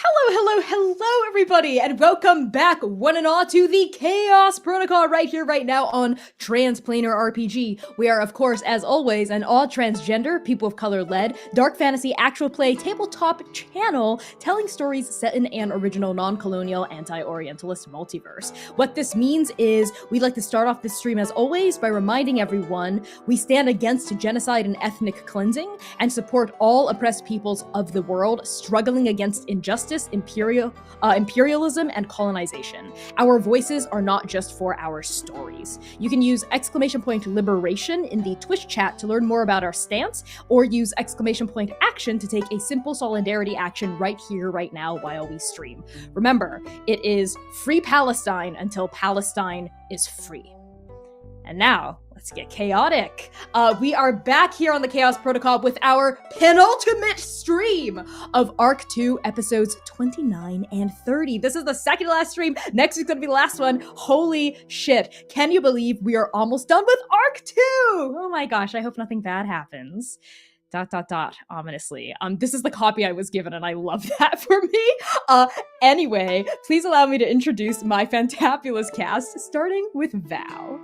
Hello, everybody, and welcome back, one and all, to the Chaos Protocol right here, right now on Transplanar RPG. We are, of course, as always, an all-transgender, people of color-led, dark fantasy, actual play, tabletop channel telling stories set in an original, non-colonial, anti-Orientalist multiverse. What this means is we'd like to start off this stream, as always, by reminding everyone we stand against genocide and ethnic cleansing and support all oppressed peoples of the world struggling against injustice, imperialism, and colonization. Our voices are not just for our stories. You can use !liberation in the Twitch chat to learn more about our stance, or use !action to take a simple solidarity action right here, right now, while we stream. Remember, it is free Palestine until Palestine is free. And now, let's get chaotic. We are back here on the Chaos Protocol with our penultimate stream of Arc 2 episodes 29 and 30. This is the second to last stream. Next week's gonna be the last one. Holy shit. Can you believe we are almost done with Arc 2? Oh my gosh, I hope nothing bad happens. ... ominously. This is the copy I was given, and I love that for me. Anyway, please allow me to introduce my fantabulous cast, starting with Val.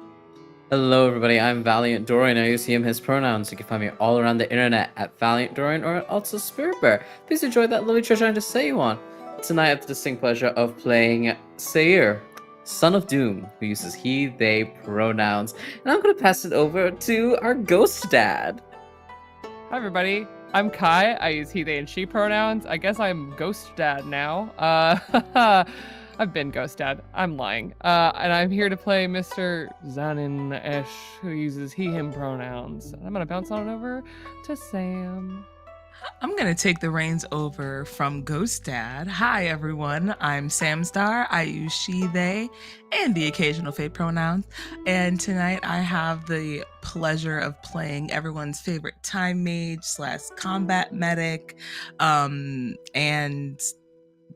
Hello everybody, I'm Valiant Dorian. I use he, him, his pronouns. You can find me all around the internet at Valiant Dorian or also Spirit Bear. Please enjoy that lovely treasure I just set you on. Tonight I have the distinct pleasure of playing Sair, Son of Doom, who uses he, they pronouns. And I'm going to pass it over to our ghost dad. Hi everybody, I'm Kai. I use he, they, and she pronouns. I guess I'm ghost dad now. I've been ghost dad. I'm lying. And I'm here to play Mr. Zanin Esh, who uses he, him pronouns. I'm gonna bounce on it over to Sam. I'm gonna take the reins over from Ghost Dad. Hi everyone, I'm Sam Star. I use she, they, and the occasional fate pronouns. And tonight I have the pleasure of playing everyone's favorite time mage / combat medic, and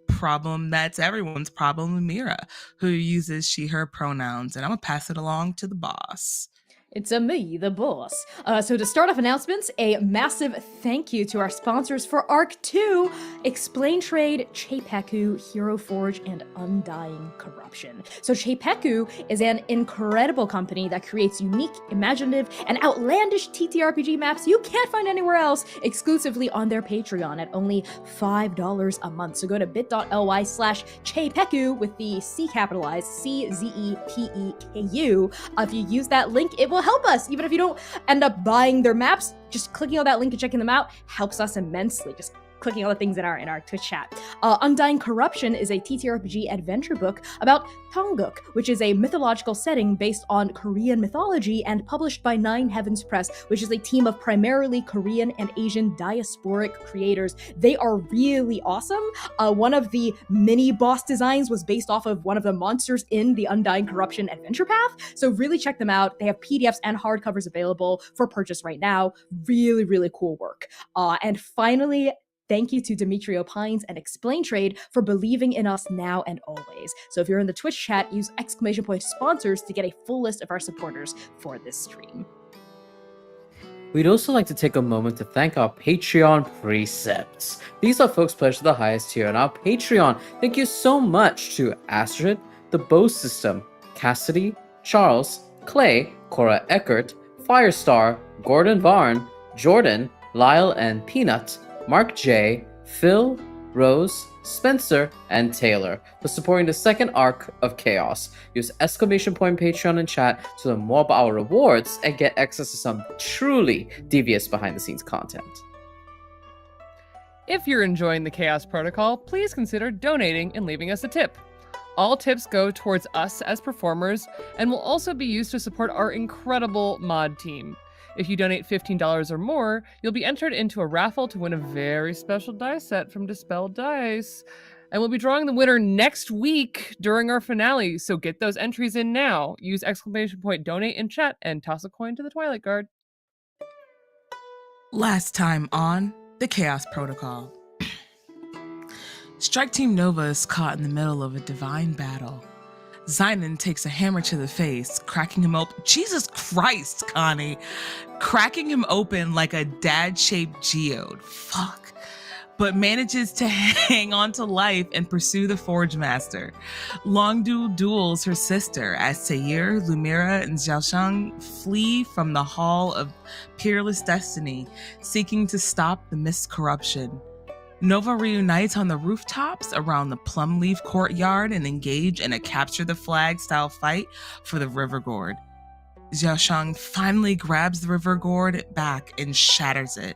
problem that's everyone's problem, Mira, who uses she, her pronouns. And I'm gonna pass it along to the boss. It's me, the boss. So to start off announcements, a massive thank you to our sponsors for Arc 2, Explain Trade, Cheipeku, Hero Forge, and Undying Corruption. So Cheipeku is an incredible company that creates unique, imaginative, and outlandish TTRPG maps you can't find anywhere else, exclusively on their Patreon at only $5 a month. So go to bit.ly/Cheipeku with the C capitalized, CZEPEKU. If you use that link, it will help us. Even if you don't end up buying their maps, just clicking on that link and checking them out helps us immensely. Just clicking all the things in our Twitch chat. Undying Corruption is a TTRPG adventure book about Tonguk, which is a mythological setting based on Korean mythology and published by Nine Heavens Press, which is a team of primarily Korean and Asian diasporic creators. They are really awesome. One of the mini boss designs was based off of one of the monsters in the Undying Corruption adventure path, so really check them out. They have PDFs and hardcovers available for purchase right now. Really, really cool work. And finally, thank you to Dimitri Opines and Explain Trade for believing in us now and always. So if you're in the Twitch chat, use !sponsors to get a full list of our supporters for this stream. We'd also like to take a moment to thank our Patreon precepts. These are folks pledged to the highest tier on our Patreon. Thank you so much to Astrid, The Bow System, Cassidy, Charles, Clay, Cora Eckert, Firestar, Gordon Varn, Jordan, Lyle and Peanut, Mark J, Phil, Rose, Spencer, and Taylor for supporting the second arc of Chaos. Use Patreon and chat to learn more about our rewards and get access to some truly devious behind-the-scenes content. If you're enjoying the Chaos Protocol, please consider donating and leaving us a tip. All tips go towards us as performers and will also be used to support our incredible mod team. If you donate $15 or more, you'll be entered into a raffle to win a very special dice set from Dispelled Dice. And we'll be drawing the winner next week during our finale, so get those entries in now. Use !donate in chat and toss a coin to the Twilight Guard. Last time on the Chaos Protocol. Strike Team Nova is caught in the middle of a divine battle. Zynon takes a hammer to the face, cracking him open. Jesus Christ, Connie. Cracking him open like a dad-shaped geode. Fuck. but manages to hang on to life and pursue the Forge Master. Longdu duels her sister as Tair, Lumira, and Xiaoshang flee from the Hall of Peerless Destiny, seeking to stop the mist corruption. Nova reunites on the rooftops around the Plum Leaf courtyard and engage in a capture the flag style fight for the River Gourd. Xiaoshang finally grabs the River Gourd back and shatters it,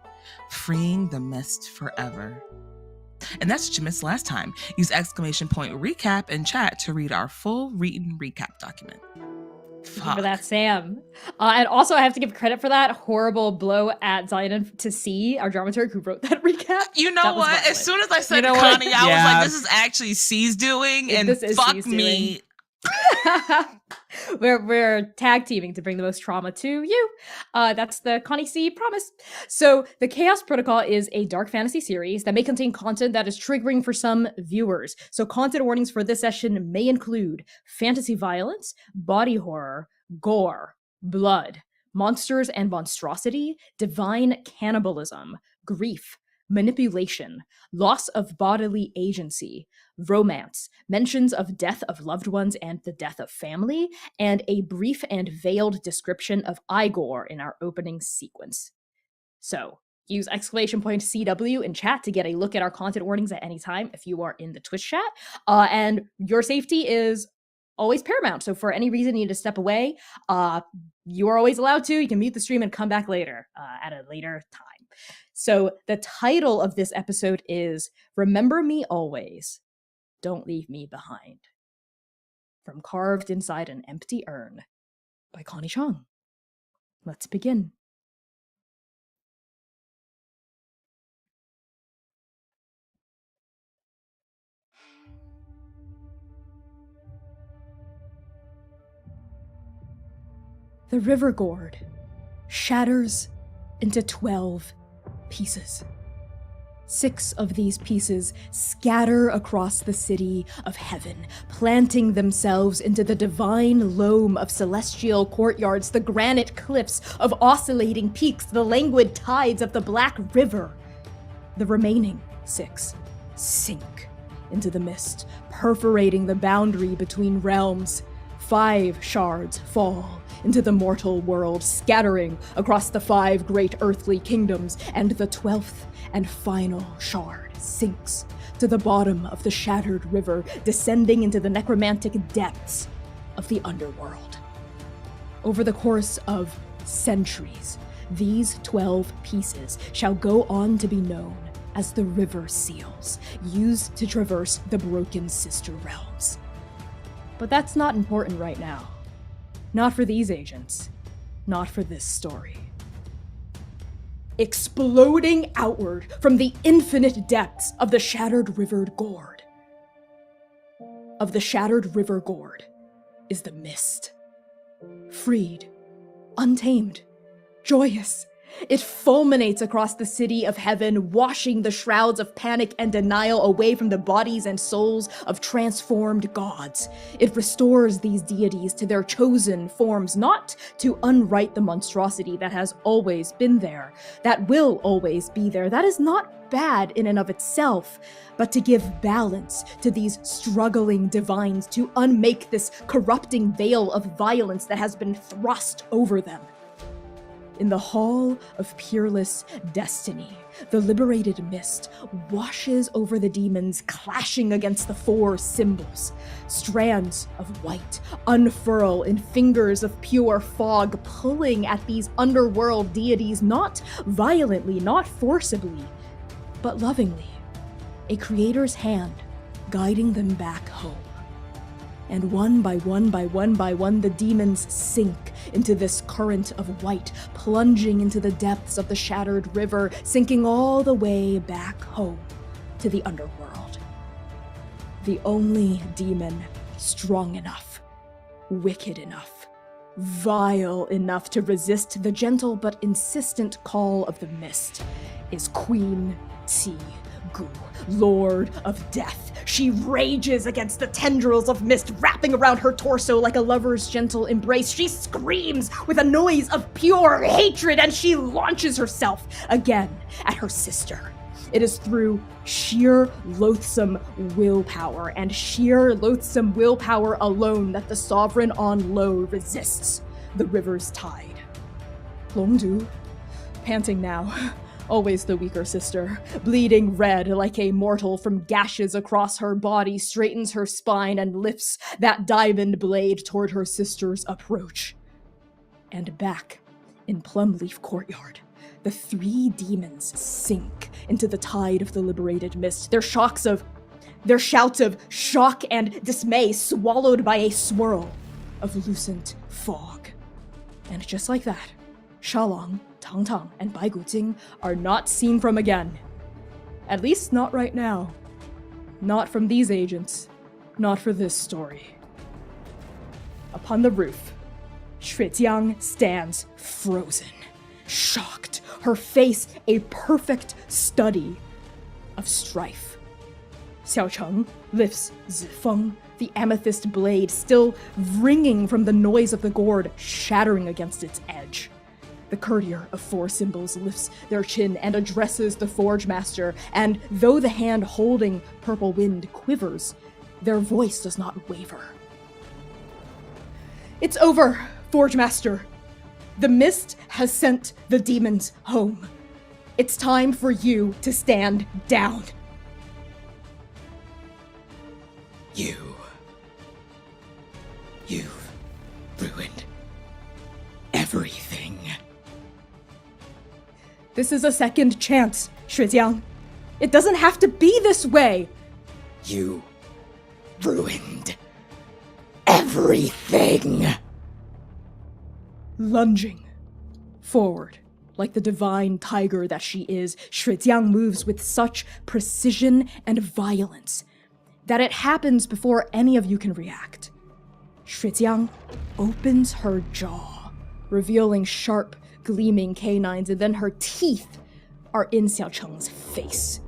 freeing the mist forever. And that's what you missed last time. Use !recap in chat to read our full written recap document. Remember that, Sam. And also, I have to give credit for that horrible blow at Zidon to C, our dramaturg who wrote that recap. You know what? Violent. As soon as I said You know Connie, what? I was Yeah. like, this is actually C's doing, and This is fuck C's me. We're tag teaming to bring the most trauma to you. That's the Connie C promise. So the Chaos Protocol is a dark fantasy series that may contain content that is triggering for some viewers. So content warnings for this session may include fantasy violence, body horror, gore, blood, monsters and monstrosity, divine cannibalism, grief, manipulation, loss of bodily agency, romance, mentions of death of loved ones and the death of family, and a brief and veiled description of Igor in our opening sequence. So, use !CW in chat to get a look at our content warnings at any time if you are in the Twitch chat. And your safety is always paramount. So for any reason you need to step away, you are always allowed to. You can mute the stream and come back later at a later time. So the title of this episode is Remember Me Always, Don't Leave Me Behind. From Carved Inside an Empty Urn by Connie Chong. Let's begin. The River Gourd shatters into 12 pieces. 6 of these pieces scatter across the city of heaven, planting themselves into the divine loam of celestial courtyards, the granite cliffs of oscillating peaks, the languid tides of the Black River. The remaining 6 sink into the mist, perforating the boundary between realms. 5 shards fall into the mortal world, scattering across the 5 great earthly kingdoms, and the 12th and final shard sinks to the bottom of the shattered river, descending into the necromantic depths of the underworld. Over the course of centuries, these 12 pieces shall go on to be known as the River Seals, used to traverse the broken sister realms. But that's not important right now. Not for these agents. Not for this story. Exploding outward from the infinite depths of the Shattered River Gourd. Of the Shattered River Gourd is the mist. Freed, untamed, joyous. It fulminates across the city of heaven, washing the shrouds of panic and denial away from the bodies and souls of transformed gods. It restores these deities to their chosen forms, not to unwrite the monstrosity that has always been there, that will always be there. That is not bad in and of itself, but to give balance to these struggling divines, to unmake this corrupting veil of violence that has been thrust over them. In the Hall of Peerless Destiny, the liberated mist washes over the demons, clashing against the 4 symbols. Strands of white unfurl in fingers of pure fog, pulling at these underworld deities, not violently, not forcibly, but lovingly. A creator's hand guiding them back home. And one by one by one by one, the demons sink into this current of white, plunging into the depths of the shattered river, sinking all the way back home to the underworld. The only demon strong enough, wicked enough, vile enough to resist the gentle but insistent call of the mist is Queen T. Gu, Lord of Death. She rages against the tendrils of mist wrapping around her torso like a lover's gentle embrace. She screams with a noise of pure hatred, and she launches herself again at her sister. It is through sheer loathsome willpower, and sheer loathsome willpower alone, that the sovereign on low resists the river's tide. Longdu, panting now, always the weaker sister, bleeding red like a mortal from gashes across her body, straightens her spine and lifts that diamond blade toward her sister's approach. And back in Plum Leaf Courtyard, the three demons sink into the tide of the liberated mist, their shouts of shock and dismay swallowed by a swirl of lucent fog. And just like that, Shalong, Tang Tang, and Bai Guting are not seen from again. At least not right now. Not from these agents. Not for this story. Upon the roof, Shuijiang stands frozen, shocked, her face a perfect study of strife. Xiaocheng lifts Zifeng, the amethyst blade still ringing from the noise of the gourd shattering against its edge. The courtier of four symbols lifts their chin and addresses the Forge Master, and though the hand holding Purple Wind quivers, their voice does not waver. It's over, Forge Master. The mist has sent the demons home. It's time for you to stand down. You've ruined everything. This is a second chance, Shuijiang. It doesn't have to be this way. You ruined everything. Lunging forward, like the divine tiger that she is, Shuijiang moves with such precision and violence that it happens before any of you can react. Shuijiang opens her jaw, revealing sharp, gleaming canines, and then her teeth are in Xiaocheng's face.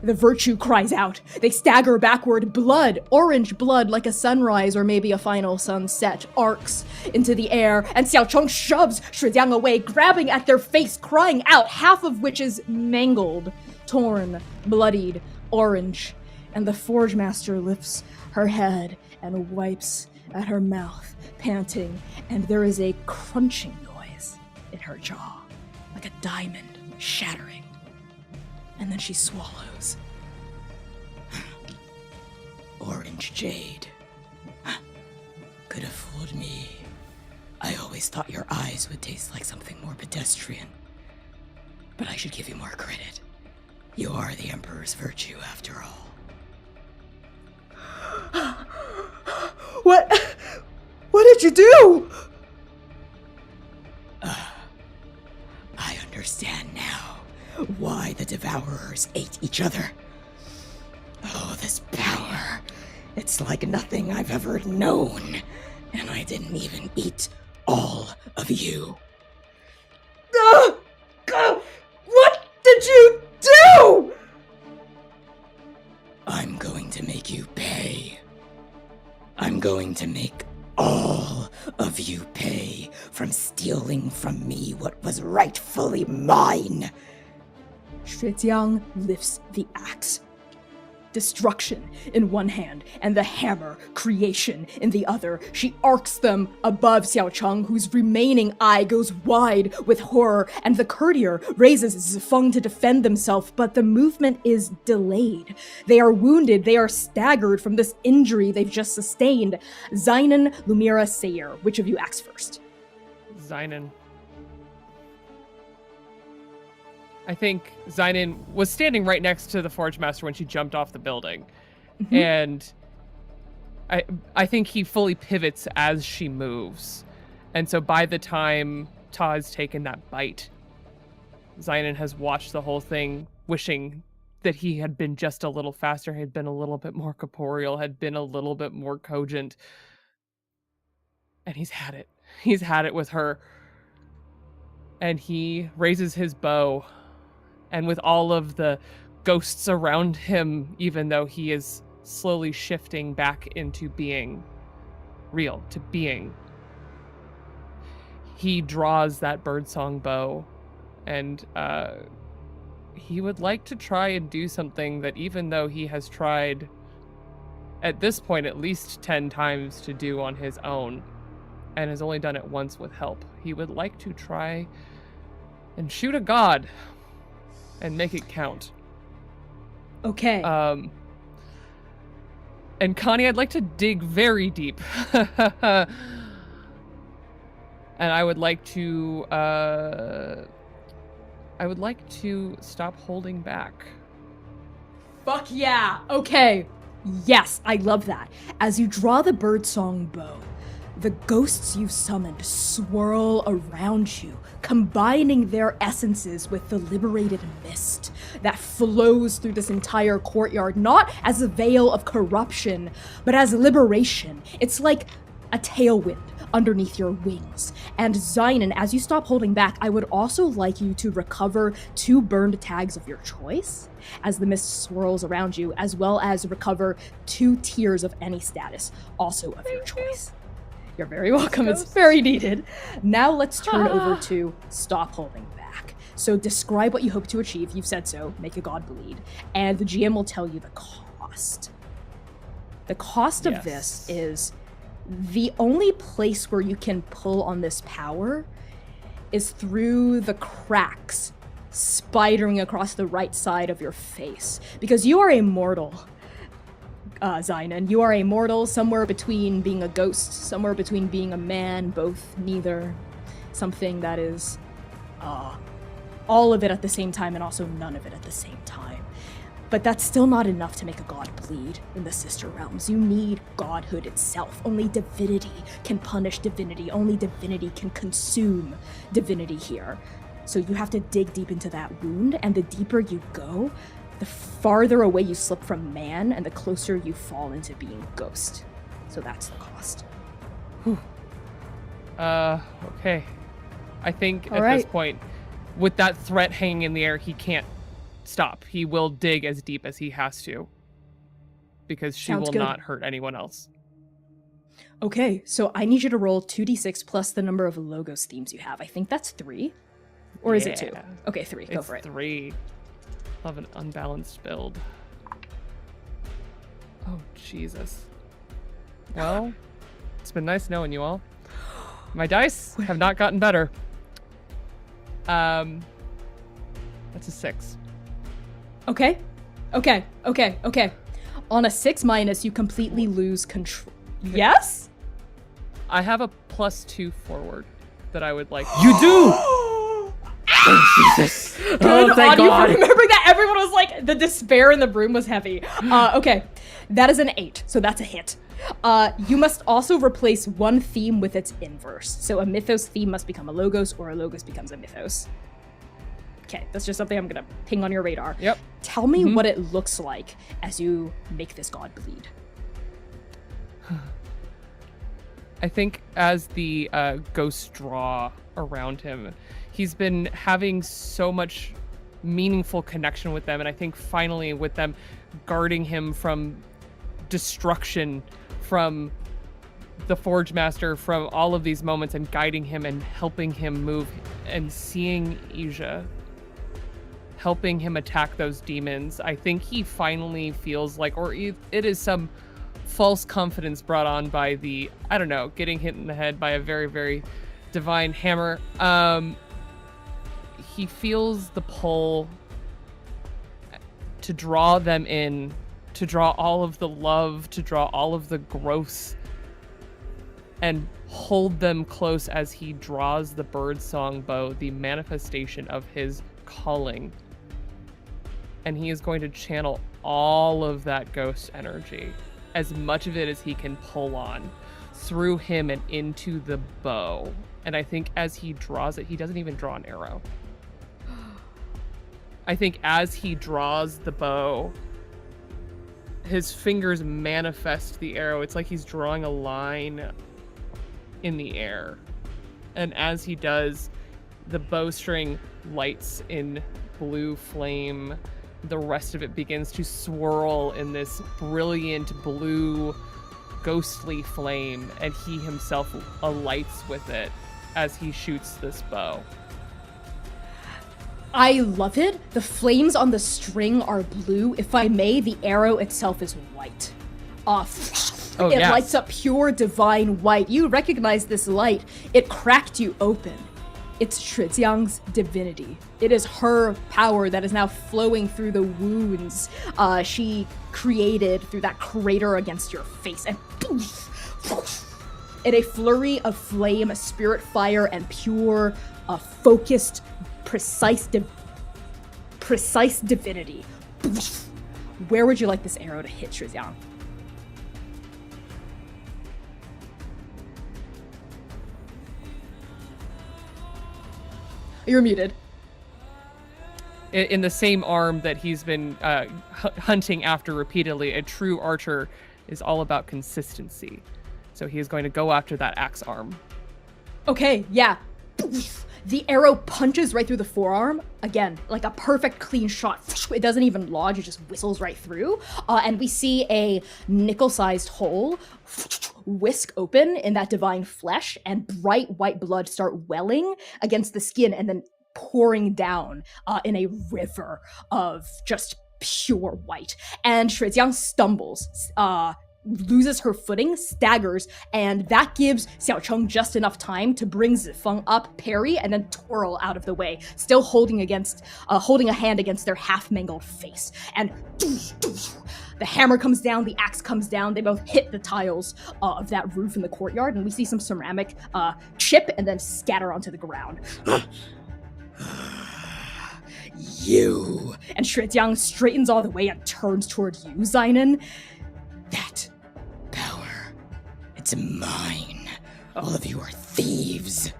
The virtue cries out. They stagger backward. Blood, orange blood like a sunrise or maybe a final sunset, arcs into the air, and Xiaocheng shoves Shuijiang away, grabbing at their face, crying out, half of which is mangled, torn, bloodied, orange. And the Forge Master lifts her head and wipes at her mouth, panting, and there is a crunching noise in her jaw, like a diamond shattering. And then she swallows. Orange jade. Could have fooled me. I always thought your eyes would taste like something more pedestrian. But I should give you more credit. You are the Emperor's virtue, after all. What did you do? I understand now why the Devourers ate each other. Oh, this power. It's like nothing I've ever known. And I didn't even eat all of you. What did you do? I'm going to make you pay. I'm going to make all of you pay from stealing from me what was rightfully mine. Shuijiang lifts the axe. Destruction in one hand, and the hammer, creation, in the other. She arcs them above Xiaocheng, whose remaining eye goes wide with horror, and the courtier raises Zifeng to defend themselves, but the movement is delayed. They are wounded, they are staggered from this injury they've just sustained. Zynon, Lumira, Sayer, which of you acts first? Zynon. I think Zynon was standing right next to the Forge Master when she jumped off the building. Mm-hmm. And I think he fully pivots as she moves. And so by the time Ta has taken that bite, Zynon has watched the whole thing, wishing that he had been just a little faster, had been a little bit more corporeal, had been a little bit more cogent. And he's had it. He's had it with her. And he raises his bow. And with all of the ghosts around him, even though he is slowly shifting back into being real, to being, he draws that birdsong bow and he would like to try and do something that, even though he has tried at this point at least 10 times to do on his own and has only done it once with help, he would like to try and shoot a god and make it count. Okay. And Connie, I'd like to dig very deep. And I would like to stop holding back. Fuck yeah. Okay. Yes, I love that. As you draw the birdsong bow, the ghosts you've summoned swirl around you, combining their essences with the liberated mist that flows through this entire courtyard, not as a veil of corruption, but as liberation. It's like a tailwind underneath your wings. And Zynon, as you stop holding back, I would also like you to recover 2 burned tags of your choice as the mist swirls around you, as well as recover 2 tiers of any status, also of your choice. You're very welcome. It's very needed. Now let's turn over to stop holding back. So describe what you hope to achieve. You've said so. Make a god bleed. And the GM will tell you the cost. The cost of this is the only place where you can pull on this power is through the cracks spidering across the right side of your face. Because you are a mortal, Zynon. You are a mortal somewhere between being a ghost, somewhere between being a man, both, neither. Something that is all of it at the same time and also none of it at the same time. But that's still not enough to make a god bleed in the Sister Realms. You need godhood itself. Only divinity can punish divinity. Only divinity can consume divinity here. So you have to dig deep into that wound, and the deeper you go, the farther away you slip from man, and the closer you fall into being ghost. So that's the cost. Whew. Okay. I think All at right. this point, with that threat hanging in the air, he can't stop. He will dig as deep as he has to, because she Sounds will good. not hurt anyone else. Okay, so I need you to roll 2d6 plus the number of logos themes you have. I think that's 3. Or is it 2? Yeah. Okay, 3. Go It's for it. 3. Love an unbalanced build. Oh, Jesus. Well, it's been nice knowing you all. My dice have not gotten better. That's a 6. Okay. On a 6-, you completely lose control. Yes? I have a +2 forward that I would like. You do! Oh, Jesus. Good Oh, thank on you for God. remembering that. Everyone was like, the despair in the room was heavy. Okay, that is an 8, so that's a hit. You must also replace one theme with its inverse. So a mythos theme must become a logos, or a logos becomes a mythos. Okay, that's just something I'm gonna ping on your radar. Yep. Tell me what it looks like as you make this god bleed. I think as the ghosts draw around him, he's been having so much meaningful connection with them, and I think finally with them guarding him from destruction, from the Forge Master, from all of these moments, and guiding him and helping him move, and seeing Asia, helping him attack those demons, I think he finally feels like, or it is some false confidence brought on by the, I don't know, getting hit in the head by a very, very divine hammer. He feels the pull to draw them in, to draw all of the love, to draw all of the growth, and hold them close as he draws the birdsong bow, the manifestation of his calling. And he is going to channel all of that ghost energy, as much of it as he can pull on, through him and into the bow. And I think as he draws it, he doesn't even draw an arrow. I think as he draws the bow, his fingers manifest the arrow. It's like he's drawing a line in the air. And as he does, the bowstring lights in blue flame. The rest of it begins to swirl in this brilliant blue ghostly flame, and he himself alights with it as he shoots this bow. I love it. The flames on the string are blue. If I may, the arrow itself is white. Oh, it yes. lights up pure divine white. You recognize this light. It cracked you open. It's Shijiang's divinity. It is her power that is now flowing through the wounds she created through that crater against your face. And in a flurry of flame, spirit fire, and pure, focused, precise divinity. Where would you like this arrow to hit, Shijiang? You're muted. In the same arm that he's been hunting after repeatedly. A true archer is all about consistency. So he is going to go after that axe arm. Okay, yeah. The arrow punches right through the forearm. Again, like a perfect clean shot. It doesn't even lodge, it just whistles right through. And we see a nickel-sized hole whisk open in that divine flesh, and bright white blood start welling against the skin and then pouring down in a river of just pure white. And Shijiang stumbles, loses her footing, staggers, and that gives Xiaocheng just enough time to bring Zifeng up, parry, and then twirl out of the way, still holding a hand against their half-mangled face. And the hammer comes down, the axe comes down, they both hit the tiles of that roof in the courtyard, and we see some ceramic chip and then scatter onto the ground. You. And Shijiang straightens all the way and turns toward you, Xinan. That power, it's mine. All of you are thieves.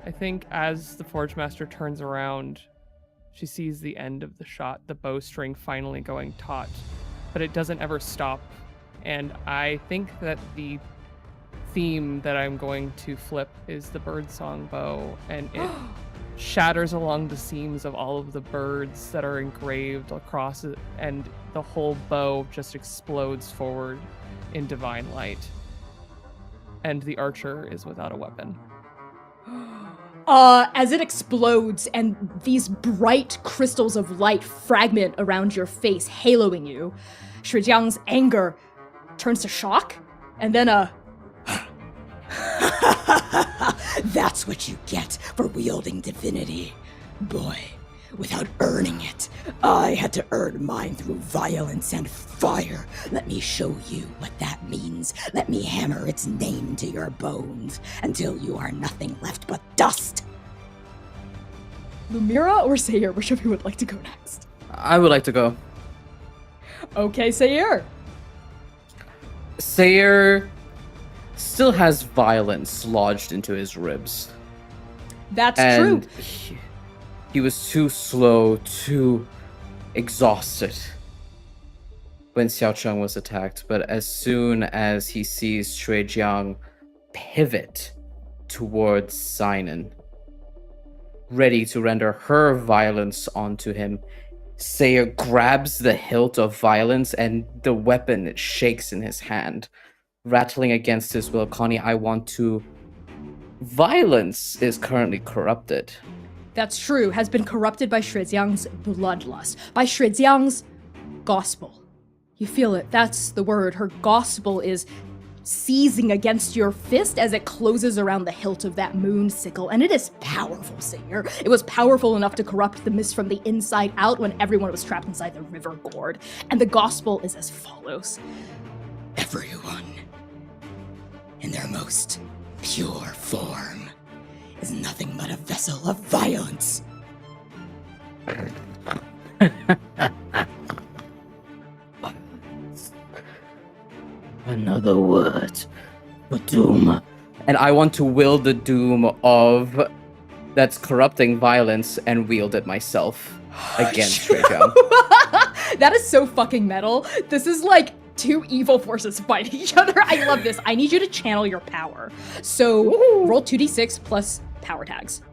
I think as the Forge Master turns around, she sees the end of the shot, the bowstring finally going taut, but it doesn't ever stop. And I think that the theme that I'm going to flip is the birdsong bow, and it shatters along the seams of all of the birds that are engraved across it, and the whole bow just explodes forward in divine light. And the archer is without a weapon. As it explodes and these bright crystals of light fragment around your face, haloing you, Shijiang's anger turns to shock, and then That's what you get for wielding divinity. Boy, without earning it, I had to earn mine through violence and fire. Let me show you what that means. Let me hammer its name to your bones until you are nothing left but dust. Lumira or Sayer, which of you would like to go next? I would like to go. Okay, Sayer. Sayer still has violence lodged into his ribs. That's And true. he was too slow, too exhausted when Xiaocheng was attacked. But as soon as he sees Shijiang pivot towards Xinan, ready to render her violence onto him, Sayer grabs the hilt of violence and the weapon it shakes in his hand, rattling against his will. Connie, I want to... Violence is currently corrupted. That's true, has been corrupted by Shijiang's bloodlust, by Shijiang's gospel. You feel it, that's the word. Her gospel is seizing against your fist as it closes around the hilt of that moon sickle, and it is powerful, Sayer. It was powerful enough to corrupt the mist from the inside out when everyone was trapped inside the river gourd. And the gospel is as follows. Everyone, in their most pure form, is nothing but a vessel of violence. Another word for doom. And I want to wield the doom of that's corrupting violence and wield it myself against Shijiang. That is so fucking metal. This is like two evil forces fighting each other. I love this. I need you to channel your power. So roll 2d6 plus power tags.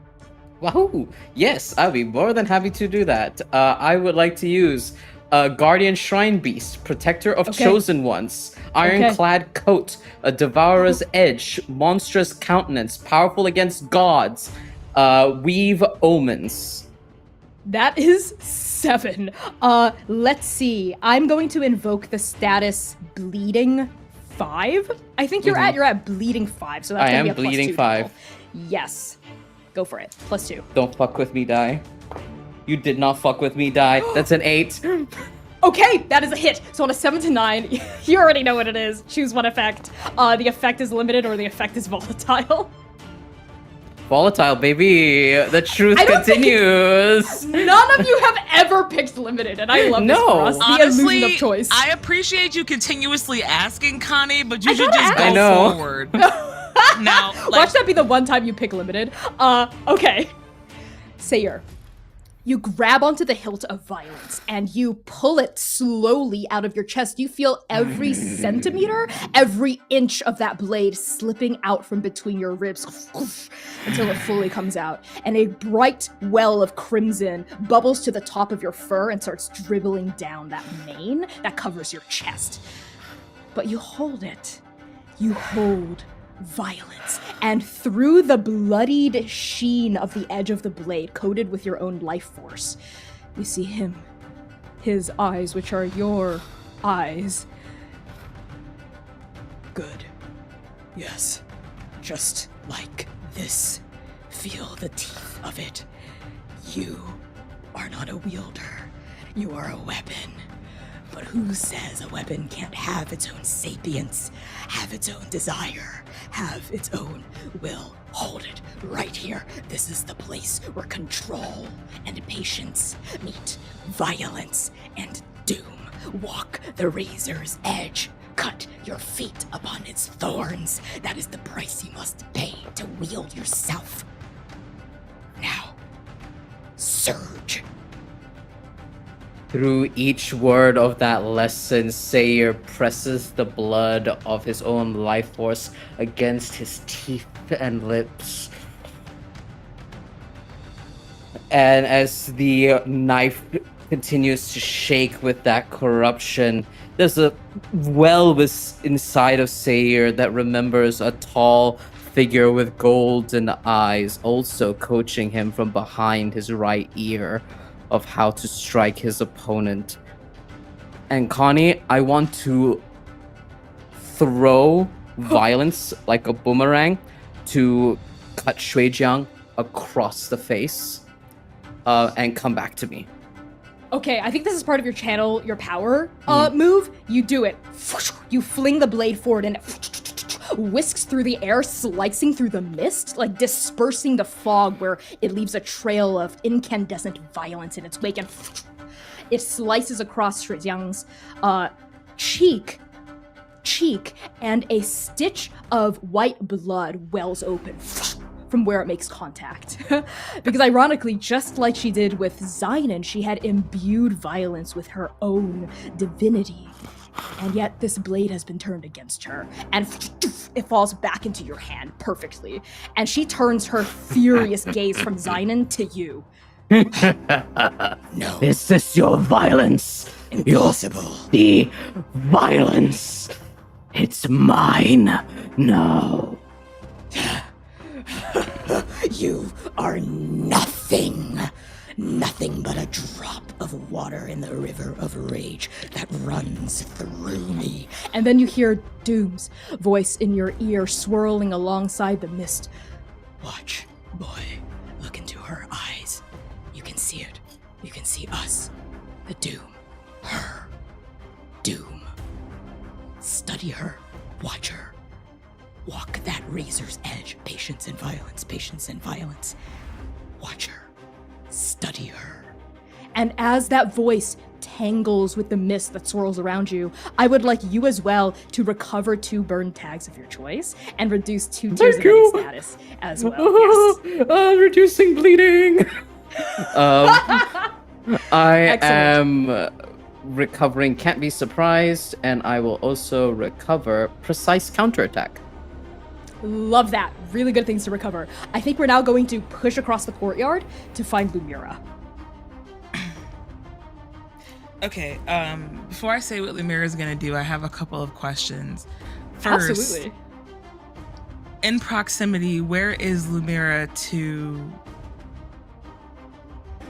Wahoo! Yes, I'll be more than happy to do that. I would like to use Guardian Shrine Beast, Protector of Chosen Ones, Ironclad Coat, a Devourer's Edge, Monstrous Countenance, Powerful against Gods, Weave Omens. That is 7. Let's see. I'm going to invoke the status Bleeding 5. I think you're at Bleeding 5, so that's I gonna be am a Bleeding +2 5. total. Yes. Go for it. +2. Don't fuck with me, die. You did not fuck with me, die. That's an 8. Okay, that is a hit. So on a 7 to 9, you already know what it is. Choose one effect. The effect is limited or the effect is volatile. Volatile, baby. The truth continues. None of you have ever picked limited, and I love this for us. The Honestly, illusion of choice. I appreciate you continuously asking, Connie, but you I should gotta just ask. go I know. forward. Now, Watch that be the one time you pick limited. Okay. Sayer, you grab onto the hilt of violence and you pull it slowly out of your chest. You feel every centimeter, every inch of that blade slipping out from between your ribs until it fully comes out. And a bright well of crimson bubbles to the top of your fur and starts dribbling down that mane that covers your chest. But you hold it. You hold violence, and through the bloodied sheen of the edge of the blade, coated with your own life force, you see him. His eyes, which are your eyes. Good. Yes. Just like this. Feel the teeth of it. You are not a wielder. You are a weapon. But who says a weapon can't have its own sapience, have its own desire, have its own will? Hold it right here. This is the place where control and patience meet violence and doom. Walk the razor's edge. Cut your feet upon its thorns. That is the price you must pay to wield yourself. Now, surge. Through each word of that lesson, Sayer presses the blood of his own life force against his teeth and lips. And as the knife continues to shake with that corruption, there's a well inside of Sayer that remembers a tall figure with golden eyes, also coaching him from behind his right ear of how to strike his opponent. And Connie, I want to throw violence like a boomerang to cut Shuijiang across the face and come back to me. Okay, I think this is part of your channel, your power move. You do it. You fling the blade forward and it whisks through the air, slicing through the mist, like dispersing the fog where it leaves a trail of incandescent violence in its wake, and it slices across Shuijiang's cheek, and a stitch of white blood wells open from where it makes contact. Because ironically, just like she did with Zynon, she had imbued violence with her own divinity. And yet this blade has been turned against her, and it falls back into your hand perfectly. And she turns her furious gaze from Zynon to you. No. Is this your violence? Impossible. The violence. It's mine. No. You are nothing. Nothing but a drop of water in the river of rage that runs through me. And then you hear Doom's voice in your ear swirling alongside the mist. Watch, boy. Look into her eyes. You can see it. You can see us. The Doom. Her. Doom. Study her. Watch her. Walk that razor's edge. Patience and violence. Patience and violence. Watch her. Study her. And as that voice tangles with the mist that swirls around you, I would like you as well to recover 2 burn tags of your choice and reduce 2 tiers of any status as well. Yes. Reducing bleeding. I Excellent. am recovering Can't Be Surprised, and I will also recover Precise Counterattack. Love that. Really good things to recover. I think we're now going to push across the courtyard to find Lumira. Okay, before I say what Lumira is gonna do, I have a couple of questions. First, Absolutely. in proximity, where is Lumira to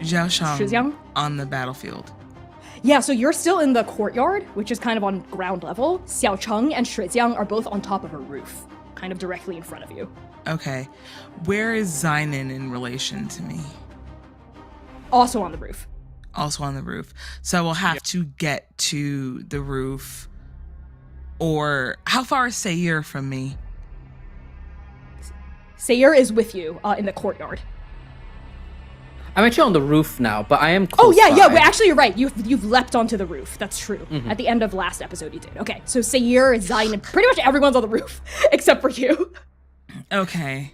Xiaoshang Shijiang? on the battlefield? Yeah, so you're still in the courtyard, which is kind of on ground level. Xiaocheng and Shijiang are both on top of a roof, kind of directly in front of you. Okay. Where is Xinan in relation to me? Also on the roof. Also on the roof. So I will have to get to the roof. Or how far is Sayir from me? Sayir is with you in the courtyard. I'm actually on the roof now, but I am Oh close yeah, by. wait, actually you're right. You've leapt onto the roof. That's true. At the end of last episode you did. Okay, so Sayir, Zayn, and pretty much everyone's on the roof except for you. Okay.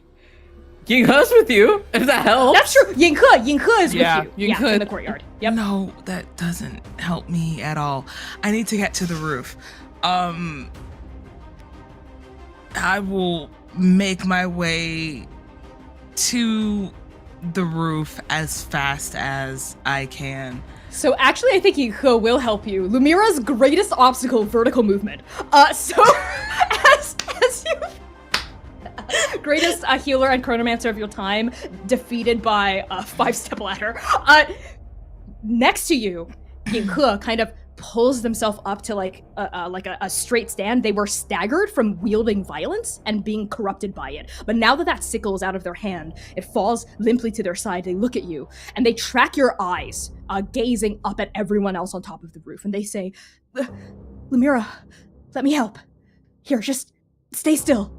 Yinghe's with you, if that helps. That's true. Yinghe is Yeah, with you. Yinghe. Yeah, in the courtyard. Yep. No, that doesn't help me at all. I need to get to the roof. I will make my way to the roof as fast as I can. So actually, I think Yinghe will help you. Lumira's greatest obstacle, vertical movement. So as you greatest healer and chronomancer of your time, defeated by a 5-step ladder. Next to you, Yinghe kind of pulls themselves up to like a straight stand. They were staggered from wielding violence and being corrupted by it. But now that that sickle is out of their hand, it falls limply to their side. They look at you and they track your eyes, gazing up at everyone else on top of the roof. And they say, Lumira, let me help. Here, just stay still.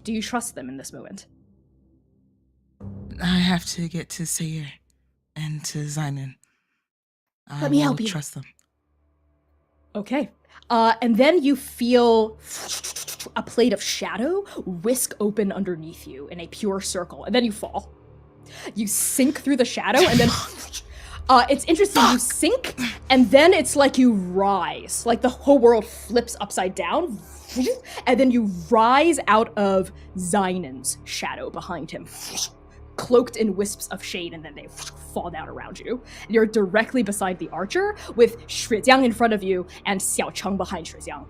Do you trust them in this moment? I have to get to Sayir and to Xinan. Let me help you. Trust them. Okay. And then you feel a plate of shadow whisk open underneath you in a pure circle, and then you fall. You sink through the shadow, and then it's interesting. You sink, and then it's like you rise, like the whole world flips upside down, and then you rise out of Zainan's shadow behind him, cloaked in wisps of shade, and then they fall down around you. You're directly beside the archer, with Shijiang in front of you and Xiaocheng behind Shijiang.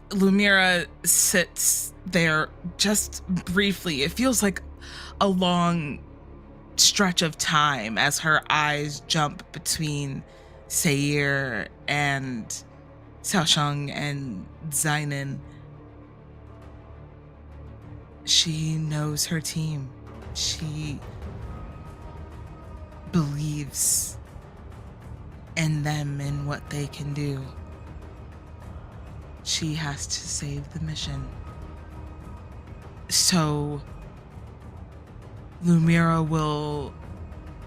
Lumira sits there just briefly. It feels like a long stretch of time as her eyes jump between Sayir and Xiaosheng and Xinan. She knows her team. She believes in them and what they can do. She has to save the mission. So Lumira will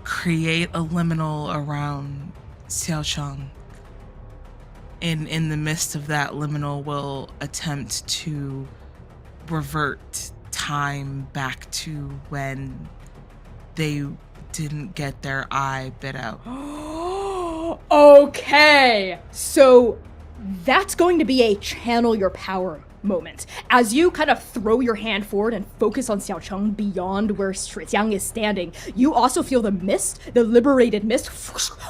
create a liminal around Xiaosheng. And in the midst of that liminal will attempt to revert time back to when they didn't get their eye bit out. Okay, so that's going to be a channel your power moment. As you kind of throw your hand forward and focus on Xiaocheng beyond where Shijiang is standing, you also feel the mist, the liberated mist,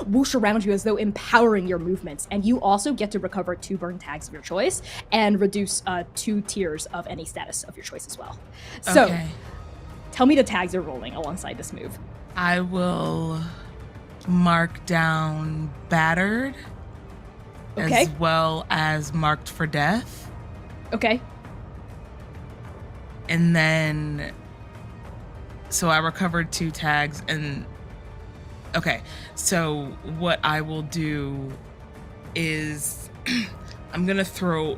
whoosh around you as though empowering your movements. And you also get to recover 2 burn tags of your choice and reduce 2 tiers of any status of your choice as well. So, Okay. tell me the tags you're rolling alongside this move. I will mark down battered Okay. as well as marked for death. Okay. And then, so I recovered 2 tags and, okay. So what I will do is I'm going to throw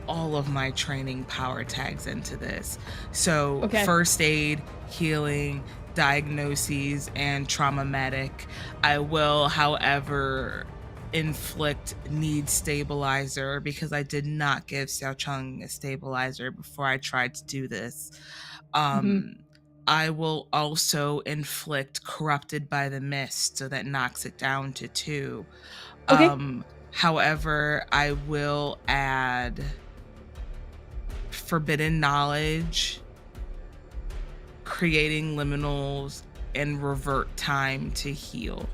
all of my training power tags into this. So Okay. first aid, healing, diagnoses, and trauma medic. I will, however, inflict need stabilizer because I did not give Xiaocheng a stabilizer before I tried to do this. I will also inflict corrupted by the mist, so that knocks it down to 2. Okay. However, I will add forbidden knowledge, creating liminals, and revert time to heal.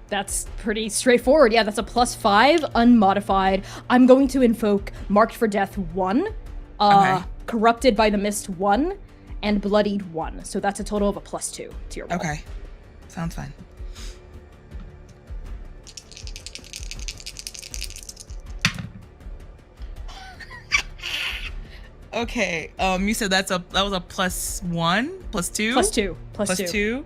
That's pretty straightforward. Yeah, that's a +5, unmodified. I'm going to invoke Marked for Death 1, Okay. Corrupted by the Mist 1, and Bloodied 1. So that's a total of a +2 to your roll. Okay. Sounds fine. Okay. You said that was a +1, +2? +2. +2.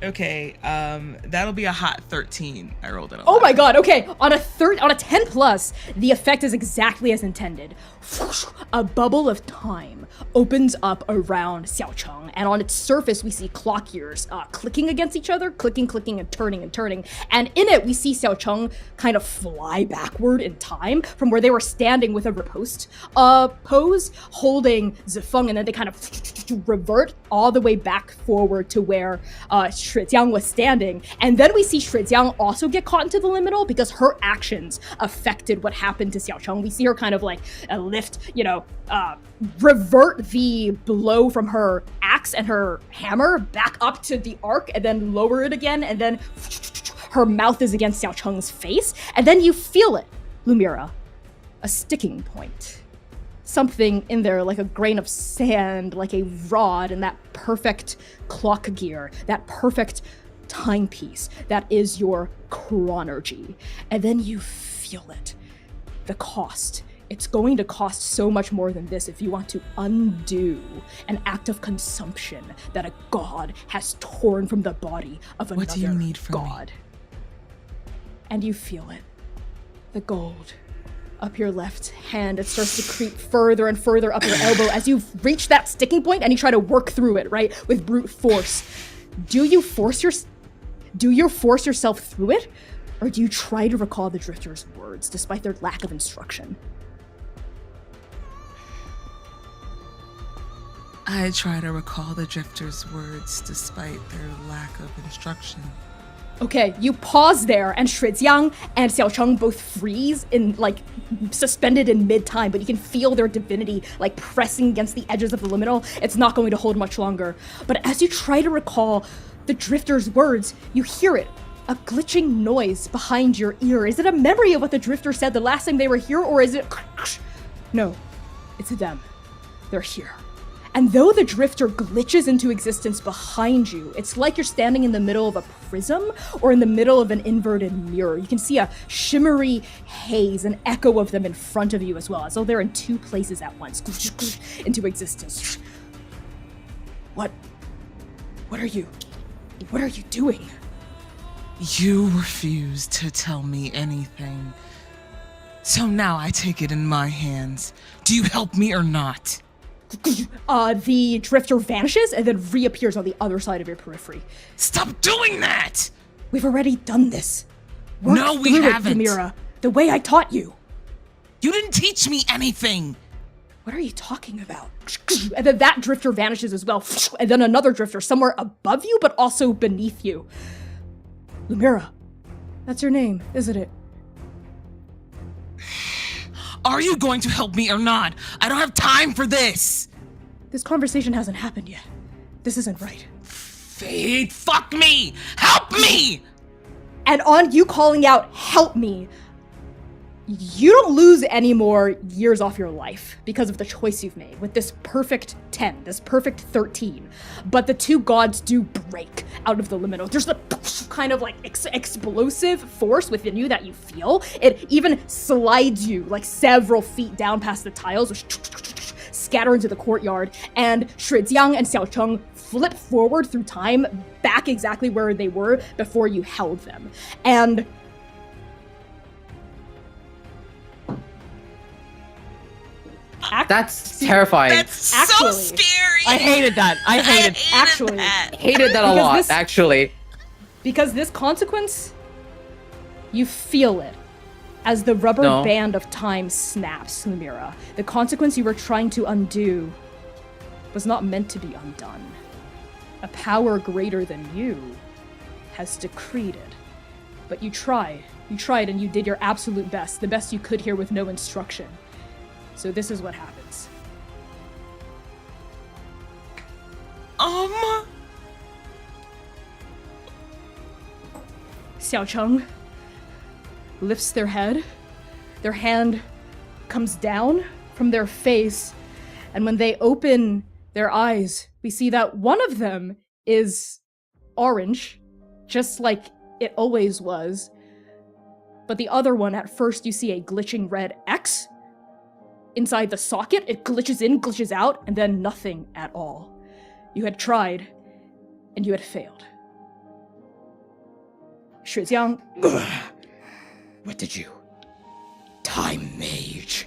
Okay. That'll be a hot 13. I rolled it. Oh my god, okay. On a 10 plus, the effect is exactly as intended. A bubble of time opens up around Xiaocheng, and on its surface we see clock gears clicking against each other, clicking, and turning. And in it we see Xiaocheng kind of fly backward in time from where they were standing with a riposte pose, holding Zifeng, and then they kind of revert all the way back forward to where Shijiang was standing. And then we see Shijiang also get caught into the liminal because her actions affected what happened to Xiaocheng. We see her kind of like lift, revert the blow from her axe and her hammer back up to the arc and then lower it again, and then her mouth is against Xiaocheng's face, and then you feel it, Lumira, a sticking point. Something in there like a grain of sand, like a rod, and that perfect clock gear, that perfect timepiece that is your chronergy. And then you feel it. The cost. It's going to cost so much more than this if you want to undo an act of consumption that a god has torn from the body of another What do you need from god. me? And you feel it. The gold. Up your left hand, it starts to creep further and further up your elbow as you reach that sticking point and you try to work through it, right? With brute force. Do you force yourself through it? Or do you try to recall the Drifter's words despite their lack of instruction? I try to recall the Drifter's words despite their lack of instruction. Okay, you pause there, and Shijiang and Xiaocheng both freeze in, suspended in mid-time, but you can feel their divinity, pressing against the edges of the liminal. It's not going to hold much longer. But as you try to recall the Drifter's words, you hear it. A glitching noise behind your ear. Is it a memory of what the Drifter said the last time they were here, or is it... No, it's them. They're here. And though the Drifter glitches into existence behind you, it's like you're standing in the middle of a prism or in the middle of an inverted mirror. You can see a shimmery haze, an echo of them in front of you as well, as though they're in two places at once, into existence. What are you doing? You refuse to tell me anything. So now I take it in my hands. Do you help me or not? The Drifter vanishes and then reappears on the other side of your periphery. Stop doing that! We've already done this. Work No, we through haven't. It, Lumira, the way I taught you. You didn't teach me anything! What are you talking about? And then that Drifter vanishes as well. And then another Drifter somewhere above you, but also beneath you. Lumira, that's your name, isn't it? Are you going to help me or not? I don't have time for this! This conversation hasn't happened yet. This isn't right. Fate, fuck me! Help me! And on you calling out, help me, you don't lose any more years off your life because of the choice you've made with this perfect 10, this perfect 13. But the two gods do break out of the liminal. There's a kind of explosive force within you that you feel. It even slides you several feet down past the tiles, which scatter into the courtyard. And Shijiang and Xiaocheng flip forward through time, back exactly where they were before you held them. And That's terrifying. That's so Actually, scary! I hated that. I hated Actually, that. Hated that a Because lot, this- actually. because this consequence, you feel it as the rubber No. band of time snaps, Lumira. The consequence you were trying to undo was not meant to be undone. A power greater than you has decreed it. But you tried. You tried and you did your absolute best, the best you could here with no instruction. So this is what happens. Xiaocheng lifts their head. Their hand comes down from their face, and when they open their eyes, we see that one of them is orange, just like it always was. But the other one, at first you see a glitching red X inside the socket. It glitches in, glitches out, and then nothing at all. You had tried, and you had failed. Xuejiang, What did you? Time mage.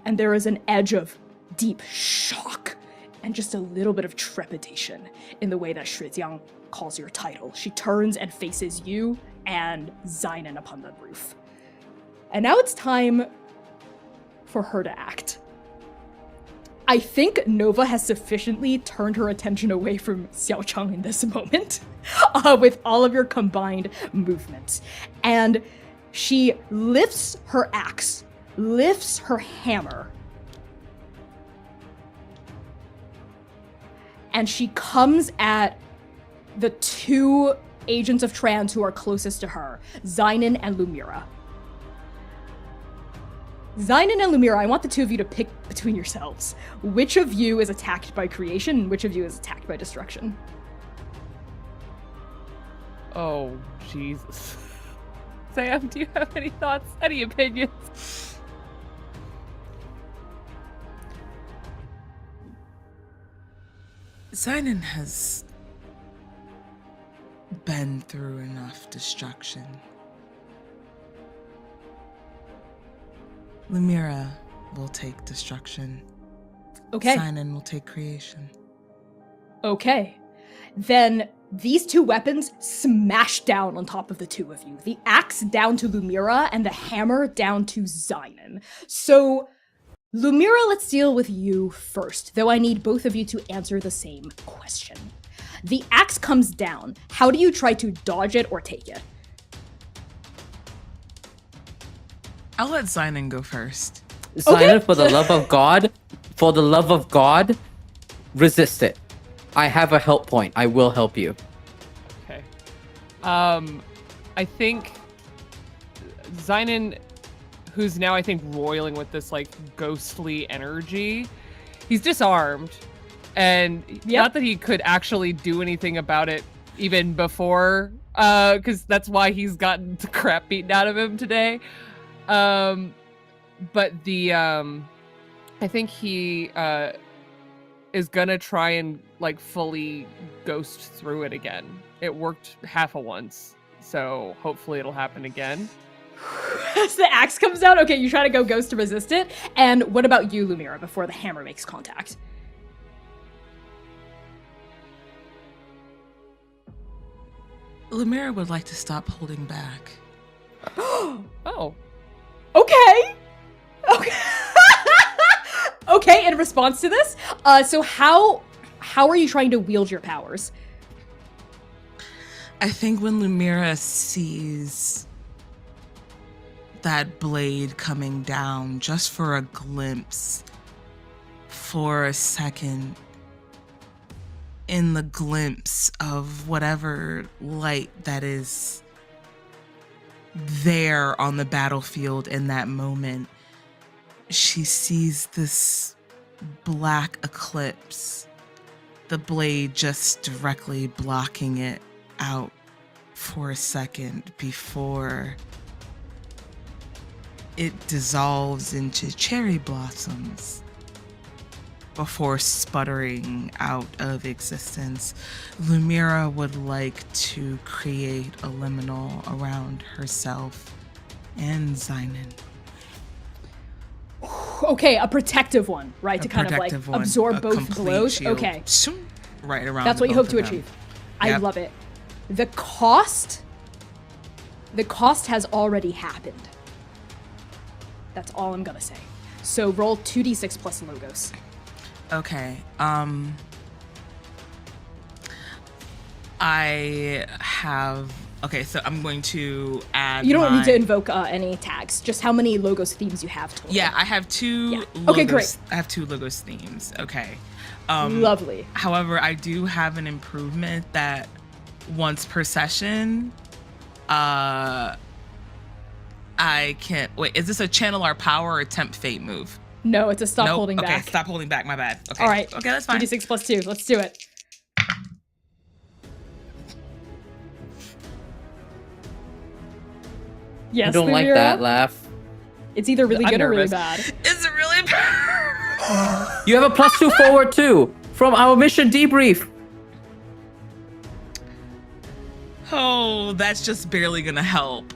and there is an edge of deep shock and just a little bit of trepidation in the way that Xuejiang calls your title. She turns and faces you and Zynon upon the roof. And now it's time for her to act. I think Nova has sufficiently turned her attention away from Xiaocheng in this moment, with all of your combined movements. And she lifts her axe, lifts her hammer, and she comes at the two agents of trans who are closest to her, Zynon and Lumira. Zynon and Lumira, I want the two of you to pick between yourselves. Which of you is attacked by creation and which of you is attacked by destruction? Oh, Jesus. Sam, do you have any thoughts, any opinions? Zynon has been through enough destruction. Lumira will take destruction. Okay. Zynon will take creation. Okay. Then these two weapons smash down on top of the two of you. The axe down to Lumira and the hammer down to Zynon. So, Lumira, let's deal with you first, though I need both of you to answer the same question. The axe comes down. How do you try to dodge it or take it? I'll let Zynon go first. Zynon, for the love of God, resist it. I have a help point. I will help you. Okay. I think Zynon, who's now, I think, roiling with this, like, ghostly energy, he's disarmed. And not that he could actually do anything about it even before, because that's why he's gotten the crap beaten out of him today. But I think he is gonna try and like fully ghost through it again. It worked half a once, so hopefully it'll happen again. As the axe comes down, okay, you try to go ghost to resist it. And what about you, Lumira, before the hammer makes contact? Lumira would like to stop holding back. Oh. Okay. Okay. Okay, in response to this, so how are you trying to wield your powers? I think when Lumira sees that blade coming down just for a glimpse, for a second, in the glimpse of whatever light that is there on the battlefield in that moment, she sees this black eclipse, the blade just directly blocking it out for a second before it dissolves into cherry blossoms before sputtering out of existence. Lumira would like to create a liminal around herself and Zynon. Okay, a protective one, right? To kind of like protective one, absorb a both complete blows. shield. Okay, Right around. that's what you both hope to of them. achieve. I Yep. love it. The cost has already happened. That's all I'm gonna say. So roll 2d6 plus logos. Okay. I have. Okay, so I'm going to add. You don't need to invoke any tags. Just how many logos themes you have total. Yeah, I have two. Yeah. Logos, Okay, great. I have two logos themes. Okay. Lovely. However, I do have an improvement that once per session, I can't wait. Is this a channel our power or tempt fate move? No, it's a stop Nope. holding okay, back. stop holding back. My bad. Okay. All right. Okay, that's fine. 2d6 plus 2. Let's do it. Yes, I don't like Lumira. that laugh. It's either really I'm good or really nervous. bad. Is it really bad? You have a +2 forward too from our mission debrief. Oh, that's just barely gonna help.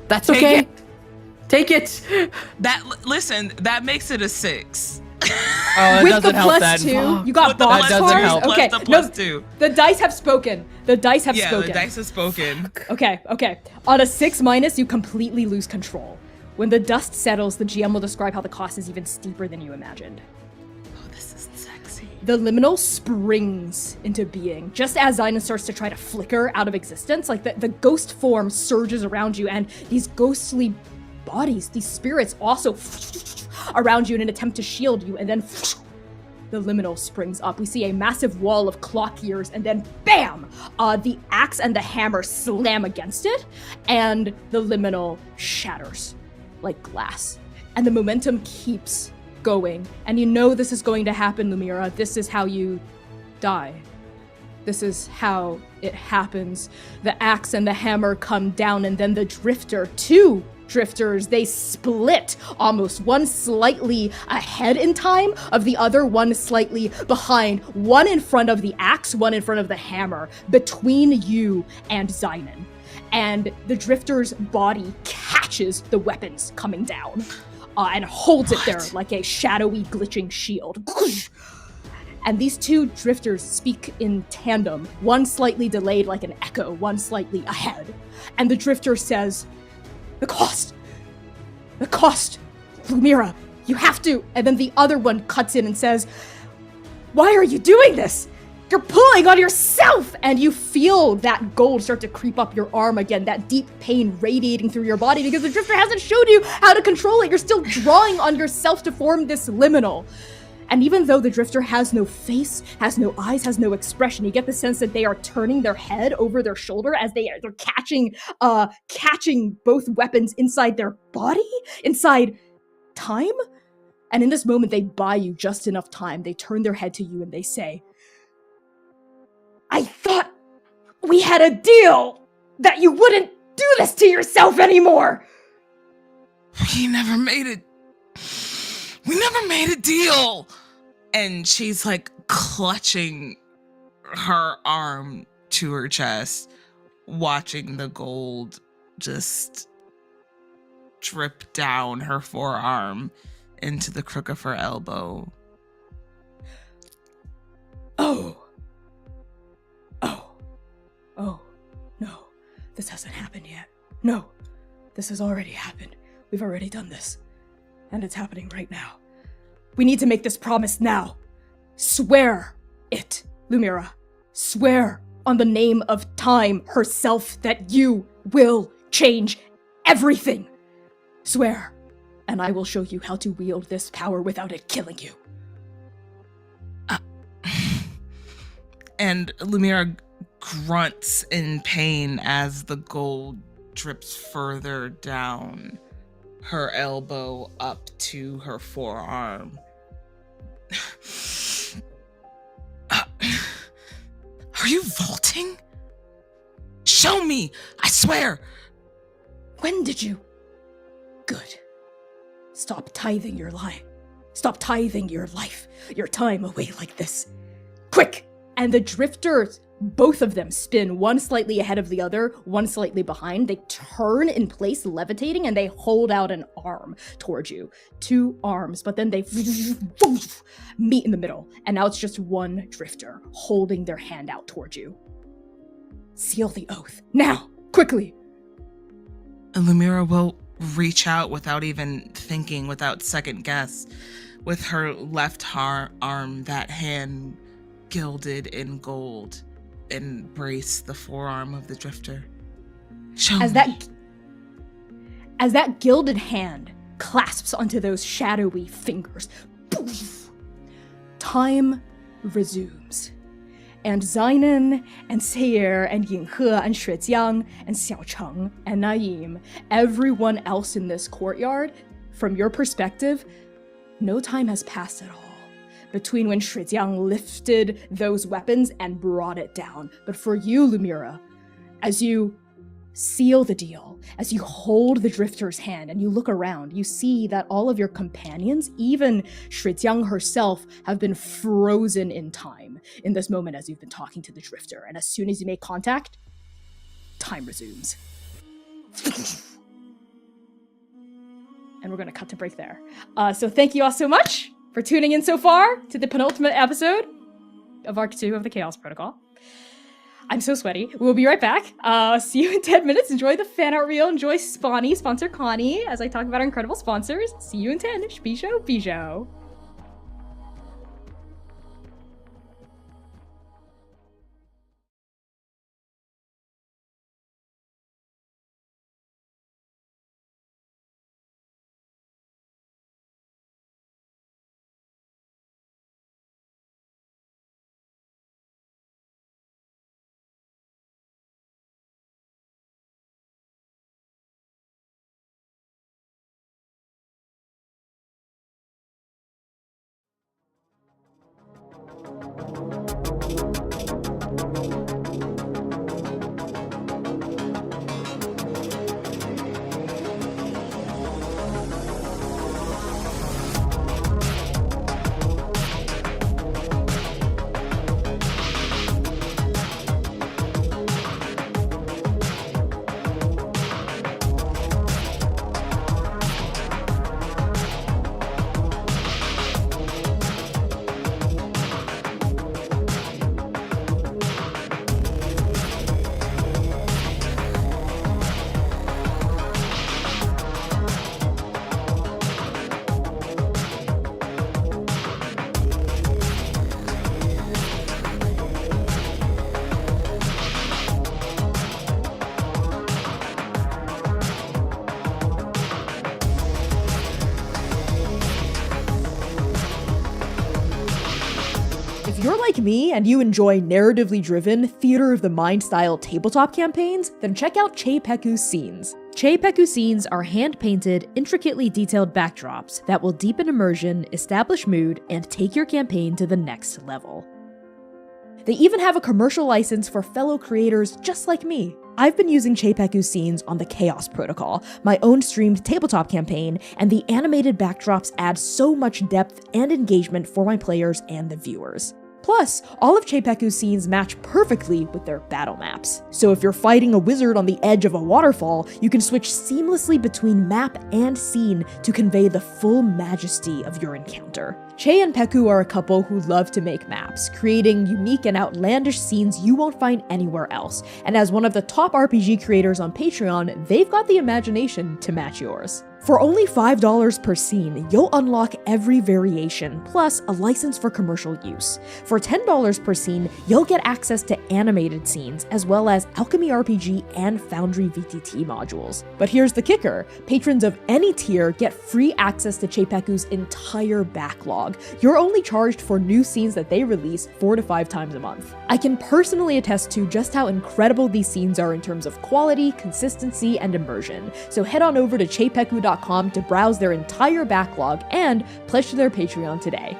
That's Take okay. it. Take it. Listen, that makes it a 6. Oh, it With doesn't the help plus then. 2, you got With the boss plus doesn't cards? help. Okay, Plus the plus 2. the dice have spoken. The dice have Yeah, spoken. the dice has spoken. Okay. On a 6-, you completely lose control. When the dust settles, the GM will describe how the cost is even steeper than you imagined. Oh, this is sexy. The liminal springs into being. Just as Zynon starts to try to flicker out of existence, like the ghost form surges around you, and these ghostly bodies, these spirits also around you in an attempt to shield you, and then the liminal springs up. We see a massive wall of clock gears, and then BAM! The axe and the hammer slam against it, and the liminal shatters like glass. And the momentum keeps going. And you know this is going to happen, Lumira. This is how you die. This is how it happens. The axe and the hammer come down, and then the drifter, 2 drifters, they split, almost one slightly ahead in time of the other, one slightly behind, one in front of the axe, one in front of the hammer, between you and Zynon. And the drifter's body catches the weapons coming down and holds it there like a shadowy, glitching shield. And these 2 drifters speak in tandem, one slightly delayed like an echo, one slightly ahead. And the drifter says, The cost, Lumira, you have to. And then the other one cuts in and says, Why are you doing this? You're pulling on yourself! And you feel that gold start to creep up your arm again, that deep pain radiating through your body because the drifter hasn't showed you how to control it. You're still drawing on yourself to form this liminal. And even though the drifter has no face, has no eyes, has no expression, you get the sense that they are turning their head over their shoulder as they're catching both weapons inside their body, inside time. And in this moment, they buy you just enough time. They turn their head to you and they say, I thought we had a deal that you wouldn't do this to yourself anymore. We never made it. We never made a deal. And she's like clutching her arm to her chest, watching the gold just drip down her forearm into the crook of her elbow. Oh, no, this hasn't happened yet. No, this has already happened. We've already done this. And it's happening right now. We need to make this promise now. Swear it, Lumira. Swear on the name of time herself that you will change everything. Swear, and I will show you how to wield this power without it killing you. And Lumira grunts in pain as the gold drips further down her elbow up to her forearm. Are you vaulting? Show me! I swear! When did you? Good. Stop tithing your life. Stop tithing your life, your time away like this. Quick! And the drifters, both of them spin, one slightly ahead of the other, one slightly behind. They turn in place, levitating, and they hold out an arm towards you. 2 arms, but then they meet in the middle. And now it's just one drifter holding their hand out towards you. Seal the oath. Now! Quickly! Lumira will reach out without even thinking, without second guess. With her left arm, that hand gilded in gold, embrace the forearm of the drifter. Show As me. that gilded hand clasps onto those shadowy fingers, poof, time resumes. and Zainan, and Seir, and Yinghe, and Shuijiang, and Xiaocheng, and Naim, everyone else in this courtyard, from your perspective, no time has passed at all between when Shuijiang lifted those weapons and brought it down. But for you, Lumira, as you seal the deal, as you hold the Drifter's hand and you look around, you see that all of your companions, even Shuijiang herself, have been frozen in time in this moment as you've been talking to the Drifter. And as soon as you make contact, time resumes. And we're going to cut to break there. So thank you all so much for tuning in so far to the penultimate episode of Arc 2 of the Chaos Protocol. I'm so sweaty. We'll be right back. See you in 10 minutes. Enjoy the fan art reel. Enjoy Spawny, sponsor Connie, as I talk about our incredible sponsors. See you in 10. Bijou, bijou. If you're like me and you enjoy narratively driven, theater of the mind style tabletop campaigns, then check out Cheipeku Scenes. Cheipeku Scenes are hand-painted, intricately detailed backdrops that will deepen immersion, establish mood, and take your campaign to the next level. They even have a commercial license for fellow creators just like me. I've been using Cheipeku Scenes on the Chaos Protocol, my own streamed tabletop campaign, and the animated backdrops add so much depth and engagement for my players and the viewers. Plus, all of Cheipeku's scenes match perfectly with their battle maps. So if you're fighting a wizard on the edge of a waterfall, you can switch seamlessly between map and scene to convey the full majesty of your encounter. Chei and Peku are a couple who love to make maps, creating unique and outlandish scenes you won't find anywhere else. And as one of the top RPG creators on Patreon, they've got the imagination to match yours. For only $5 per scene, you'll unlock every variation, plus a license for commercial use. For $10 per scene, you'll get access to animated scenes, as well as Alchemy RPG and Foundry VTT modules. But here's the kicker, patrons of any tier get free access to Cheipeku's entire backlog. You're only charged for new scenes that they release 4 to 5 times a month. I can personally attest to just how incredible these scenes are in terms of quality, consistency, and immersion. So head on over to cheipeku.com to browse their entire backlog and pledge to their Patreon today.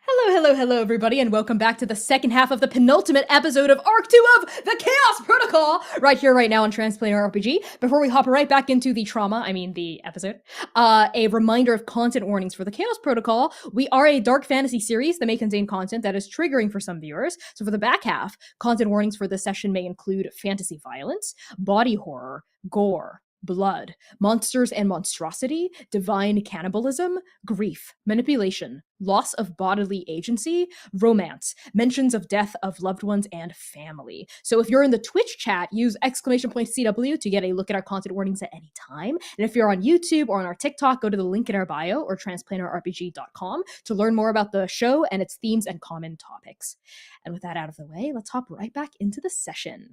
Hello, everybody, and welcome back to the second half of the penultimate episode of Arc 2 of the Chaos Protocol, right here, right now on Transplanar RPG. Before we hop right back into the episode, a reminder of content warnings for the Chaos Protocol. We are a dark fantasy series that may contain content that is triggering for some viewers. So for the back half, content warnings for this session may include fantasy violence, body horror, gore, blood, monsters and monstrosity, divine cannibalism, grief, manipulation, loss of bodily agency, romance, mentions of death of loved ones, and family. So if you're in the Twitch chat, use !CW to get a look at our content warnings at any time. And if you're on YouTube or on our TikTok, go to the link in our bio or transplanarrpg.com to learn more about the show and its themes and common topics. And with that out of the way, let's hop right back into the session.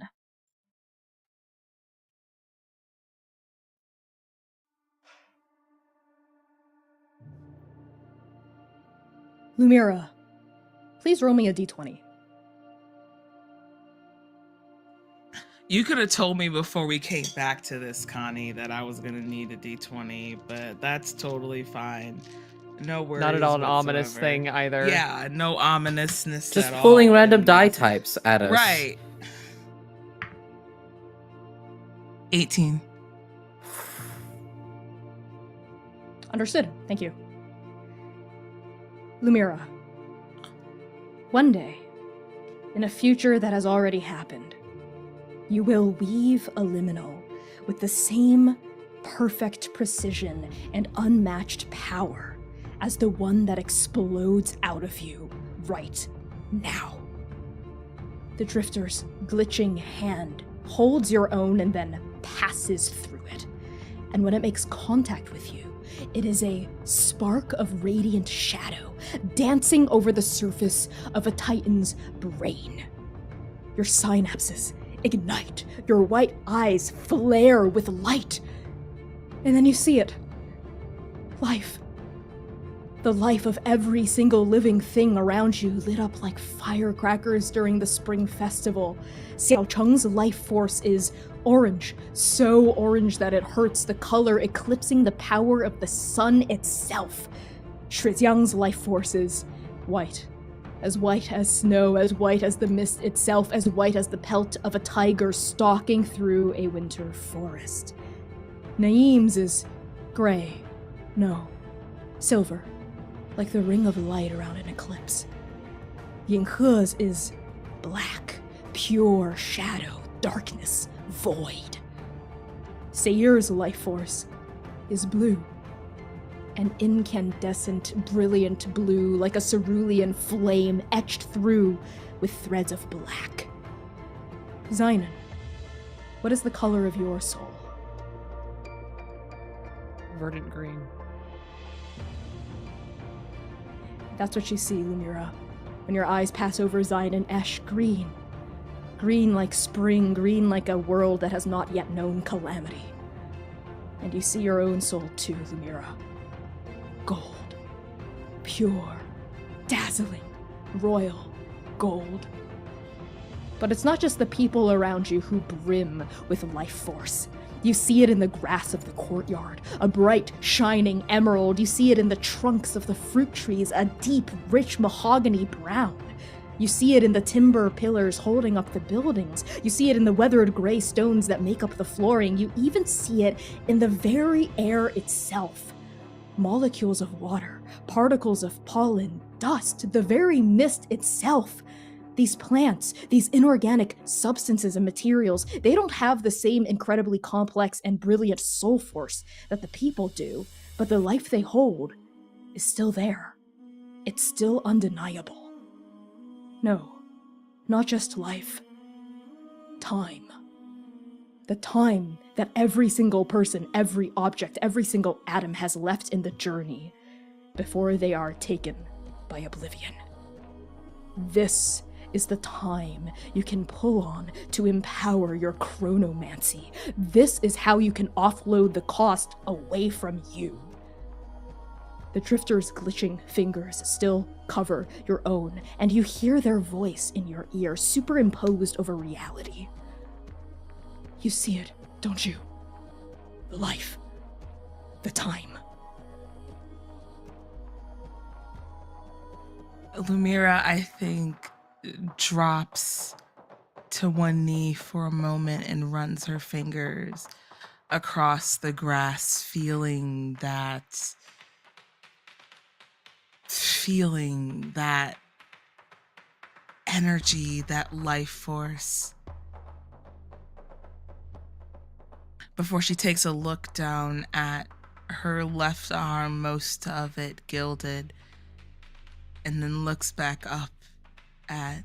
Lumira, please roll me a d20. You could have told me before we came back to this, Connie, that I was going to need a d20, but that's totally fine. No worries. Not at all an whatsoever. ominous thing either. Yeah, no ominousness Just at all. pulling random die types at us. Right. 18. Understood. Thank you. Lumira, one day, in a future that has already happened, you will weave a liminal with the same perfect precision and unmatched power as the one that explodes out of you right now. The Drifter's glitching hand holds your own and then passes through it, and when it makes contact with you, it is a spark of radiant shadow dancing over the surface of a Titan's brain. Your synapses ignite, your white eyes flare with light, and then you see it. Life. The life of every single living thing around you lit up like firecrackers during the spring festival. Xiao Cheng's life force is orange, so orange that it hurts, the color eclipsing the power of the sun itself. Shijiang's life force is white as snow, as white as the mist itself, as white as the pelt of a tiger stalking through a winter forest. Naeem's is gray, no, silver, like the ring of light around an eclipse. Yinghe's is black, pure shadow, darkness, void. Sayur's life force is blue, an incandescent, brilliant blue, like a cerulean flame etched through with threads of black. Zynon, what is the color of your soul? Verdant green. That's what you see, Lumira. When your eyes pass over Zynon, Esh, green. Green like spring, green like a world that has not yet known calamity. And you see your own soul too, Lumira. Gold. Pure. Dazzling. Royal. Gold. But it's not just the people around you who brim with life force. You see it in the grass of the courtyard, a bright, shining emerald. You see it in the trunks of the fruit trees, a deep, rich mahogany brown. You see it in the timber pillars holding up the buildings. You see it in the weathered gray stones that make up the flooring. You even see it in the very air itself. Molecules of water, particles of pollen, dust, the very mist itself. These plants, these inorganic substances and materials, they don't have the same incredibly complex and brilliant soul force that the people do, but the life they hold is still there. It's still undeniable. No, not just life. Time. The time that every single person, every object, every single atom has left in the journey before they are taken by oblivion. This is the time you can pull on to empower your chronomancy. This is how you can offload the cost away from you. The Drifter's glitching fingers still cover your own, and you hear their voice in your ear, superimposed over reality. You see it, don't you? The life. The time. Lumira, I think, drops to one knee for a moment and runs her fingers across the grass, feeling that energy, that life force. Before she takes a look down at her left arm, most of it gilded, and then looks back up at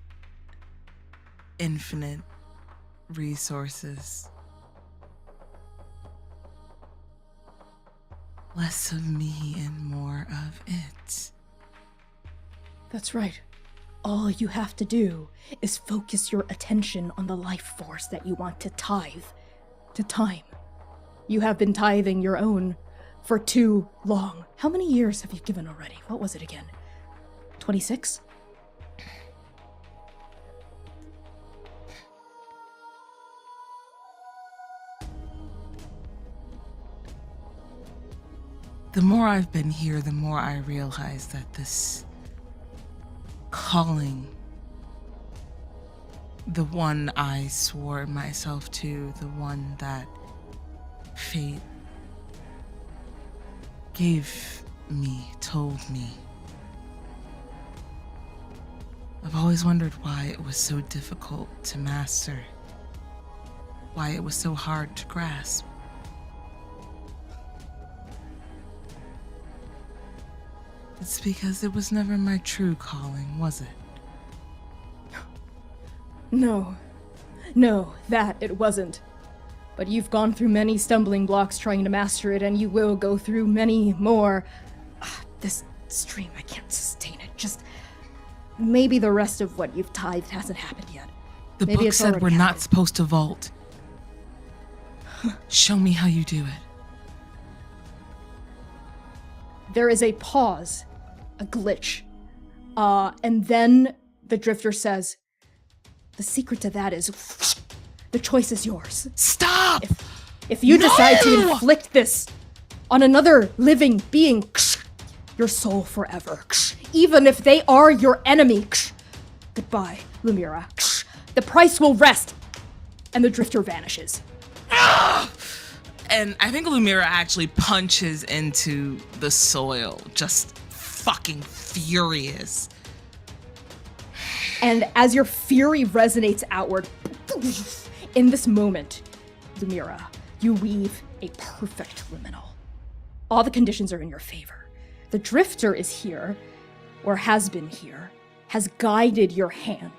infinite resources. Less of me and more of it. That's right. All you have to do is focus your attention on the life force that you want to tithe to time. You have been tithing your own for too long. How many years have you given already? What was it again? 26? The more I've been here, the more I realize that this calling, the one I swore myself to, the one that fate gave me, told me. I've always wondered why it was so difficult to master, why it was so hard to grasp. It's because it was never my true calling, was it? No, that it wasn't. But you've gone through many stumbling blocks trying to master it, and you will go through many more. This stream, I can't sustain it. Just maybe the rest of what you've tithed hasn't happened yet. The Maybe book it's said already we're not happened. supposed to vault. Show me how you do it. There is a pause, a glitch. And then the Drifter says, the secret to that is the choice is yours. Stop! If you decide to No! inflict this on another living being, your soul forever, even if they are your enemy. Goodbye, Lumira. The price will rest. And the Drifter vanishes. And I think Lumira actually punches into the soil, just fucking furious. And as your fury resonates outward, in this moment, Lumira, you weave a perfect liminal. All the conditions are in your favor. The Drifter is here, or has been here, has guided your hand.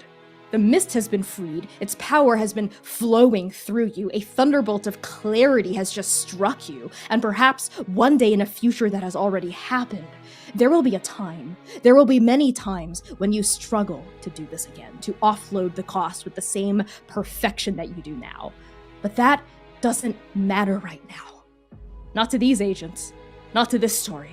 The mist has been freed, its power has been flowing through you, a thunderbolt of clarity has just struck you, and perhaps one day in a future that has already happened, there will be a time, there will be many times when you struggle to do this again, to offload the cost with the same perfection that you do now. But that doesn't matter right now. Not to these agents, not to this story.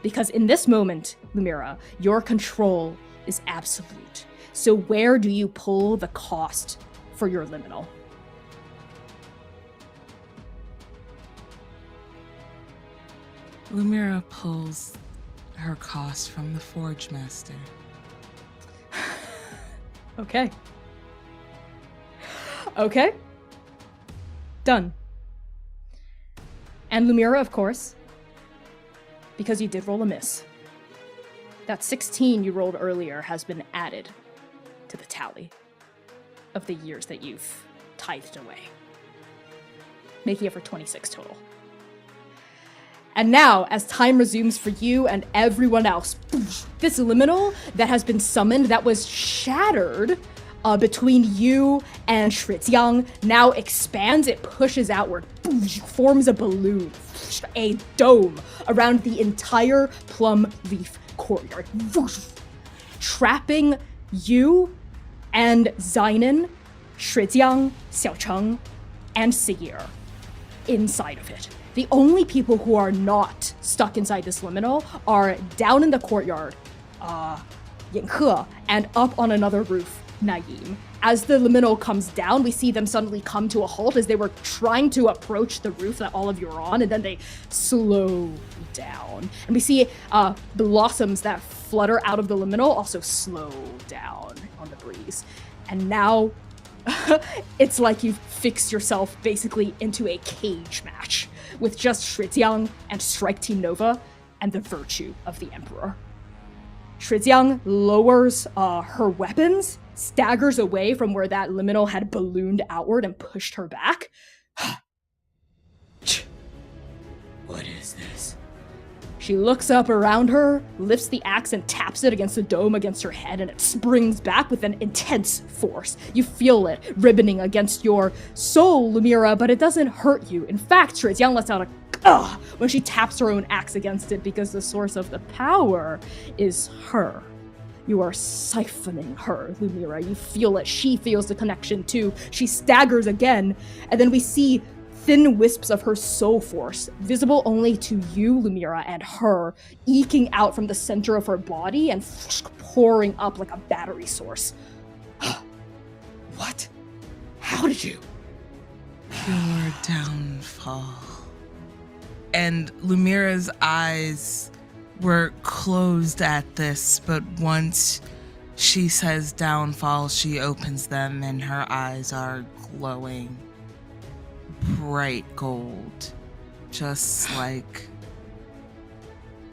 Because in this moment, Lumira, your control is absolute. So where do you pull the cost for your liminal? Lumira pulls her cost from the Forge Master. Okay. Okay. Done. And Lumira, of course, because you did roll a miss, that 16 you rolled earlier has been added to the tally of the years that you've tithed away, making it for 26 total. And now, as time resumes for you and everyone else, this liminal that has been summoned, that was shattered between you and Shrityang, now expands, it pushes outward, forms a balloon, a dome around the entire Plum Leaf courtyard, trapping you and Zynon, Shrityang, Xiaocheng, and Sigir inside of it. The only people who are not stuck inside this liminal are down in the courtyard, Yinghe, and up on another roof, Naeem. As the liminal comes down, we see them suddenly come to a halt as they were trying to approach the roof that all of you are on, and then they slow down. And we see blossoms that flutter out of the liminal also slow down on the breeze. And now it's like you've fixed yourself basically into a cage match with just Shrijiang and Strike Team Nova and the virtue of the Emperor. Shrijiang lowers her weapons, staggers away from where that liminal had ballooned outward and pushed her back. What is this? She looks up around her, lifts the axe and taps it against the dome against her head, and it springs back with an intense force. You feel it ribboning against your soul, Lumira, but it doesn't hurt you. In fact, Shrijiang lets out a ugh when she taps her own axe against it because the source of the power is her. You are siphoning her, Lumira. You feel it. She feels the connection too. She staggers again, and then we see thin wisps of her soul force, visible only to you, Lumira, and her, eking out from the center of her body and pouring up like a battery source. What? How did you? Your downfall. And Lumira's eyes were closed at this, but once she says downfall, she opens them and her eyes are glowing bright gold, just like